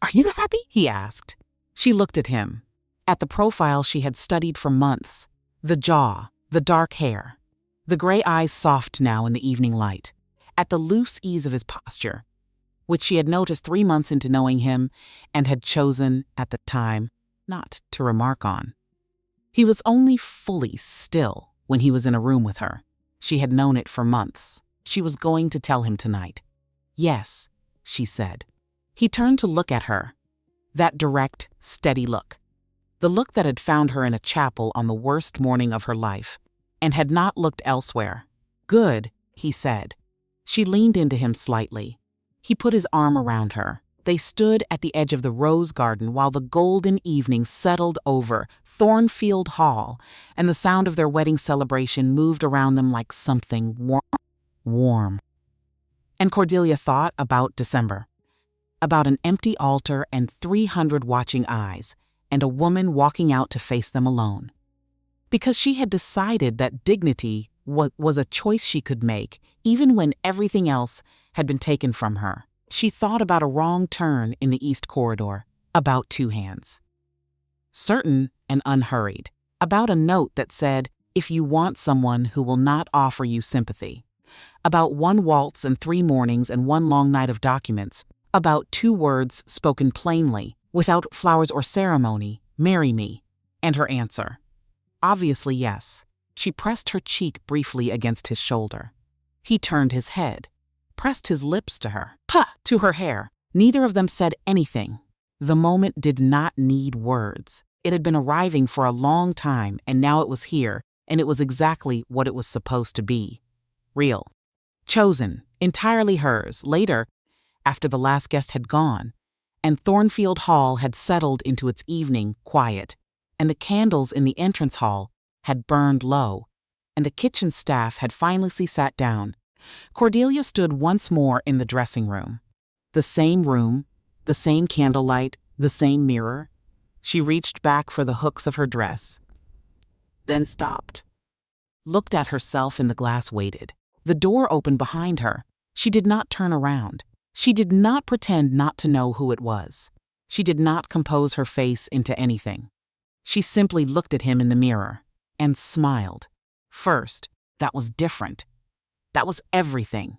"Are you happy?" he asked. She looked at him, at the profile she had studied for months, the jaw, the dark hair, the gray eyes soft now in the evening light, at the loose ease of his posture, which she had noticed 3 months into knowing him and had chosen, at the time, not to remark on. He was only fully still when he was in a room with her. She had known it for months. She was going to tell him tonight. "Yes," she said. He turned to look at her. That direct, steady look. The look that had found her in a chapel on the worst morning of her life, and had not looked elsewhere. "Good," he said. She leaned into him slightly. He put his arm around her. They stood at the edge of the rose garden while the golden evening settled over Thornfield Hall, and the sound of their wedding celebration moved around them like something warm. And Cordelia thought about December. About an empty altar and 300 watching eyes, and a woman walking out to face them alone. Because she had decided that dignity was a choice she could make, even when everything else had been taken from her. She thought about a wrong turn in the East Corridor, about 2 hands. Certain and unhurried, about a note that said, "If you want someone who will not offer you sympathy." About 1 waltz and 3 mornings and 1 long night of documents. About 2 words spoken plainly, without flowers or ceremony, "Marry me." And her answer. Obviously yes. She pressed her cheek briefly against his shoulder. He turned his head, pressed his lips to her, to her hair. Neither of them said anything. The moment did not need words. It had been arriving for a long time, and now it was here, and it was exactly what it was supposed to be. Real. Chosen. Entirely hers. Later, after the last guest had gone, and Thornfield Hall had settled into its evening quiet, and the candles in the entrance hall had burned low, and the kitchen staff had finally sat down, Cordelia stood once more in the dressing room. The same candlelight, the same mirror. She reached back for the hooks of her dress, then stopped. Looked at herself in the glass, waited. The door opened behind her. She did not turn around. She did not pretend not to know who it was. She did not compose her face into anything. She simply looked at him in the mirror and smiled. First, that was different. That was everything.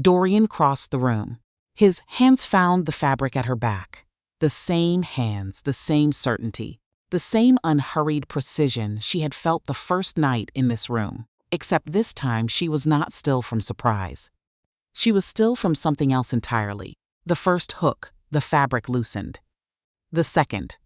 Dorian crossed the room. His hands found the fabric at her back. The same hands, the same certainty, the same unhurried precision she had felt the first night in this room, except this time she was not still from surprise. She was still from something else entirely. The first hook, the fabric loosened. The second.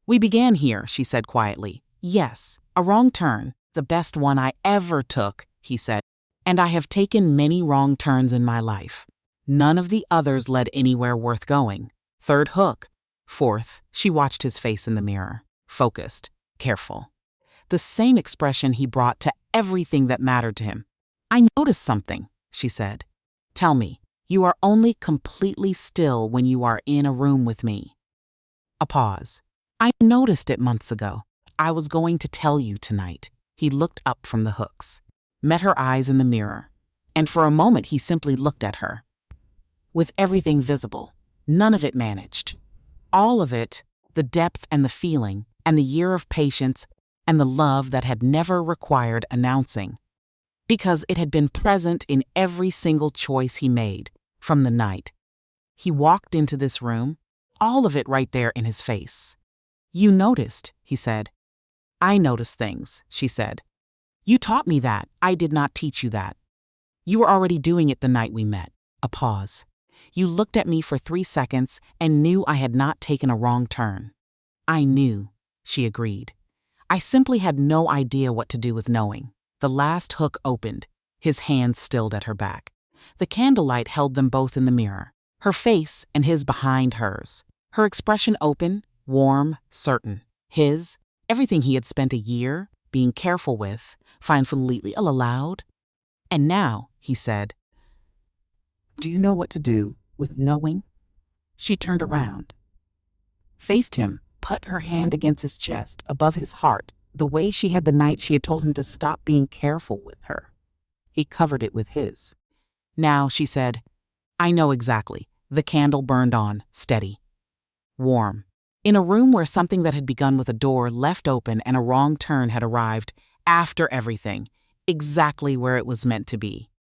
"We began here," she said quietly. "Yes, a wrong turn, the best one I ever took," he said. "And I have taken many wrong turns in my life. None of the others led anywhere worth going. Third hook. Fourth." She watched his face in the mirror, focused, careful. The same expression he brought to everything that mattered to him. "I noticed something," she said. "Tell me, you are only completely still when you are in a room with me." A pause. "I noticed it months ago. I was going to tell you tonight." He looked up from the hooks. met her eyes in the mirror, and for a moment he simply looked at her. With everything visible, none of it managed. All of it, the depth and the feeling, and the year of patience, and the love that had never required announcing. Because it had been present in every single choice he made, from the night he walked into this room, all of it right there in his face. "You noticed," he said. "I noticed things," she said. "You taught me that. I did not teach you that. You were already doing it the night we met." A pause. "You looked at me for 3 seconds and knew I had not taken a wrong turn." "I knew," she agreed. "I simply had no idea what to do with knowing." The last hook opened, his hands stilled at her back. The candlelight held them both in the mirror, her face and his behind hers. Her expression open, warm, certain. His, everything he had spent a year being careful with, finally allowed. "And now," he said, "do you know what to do with knowing?" She turned around, faced him, put her hand against his chest, above his heart, the way she had the night she had told him to stop being careful with her. He covered it with his. "Now," she said, "I know exactly." The candle burned on, steady, warm. In a room where something that had begun with a door left open and a wrong turn had arrived, after everything, exactly where it was meant to be.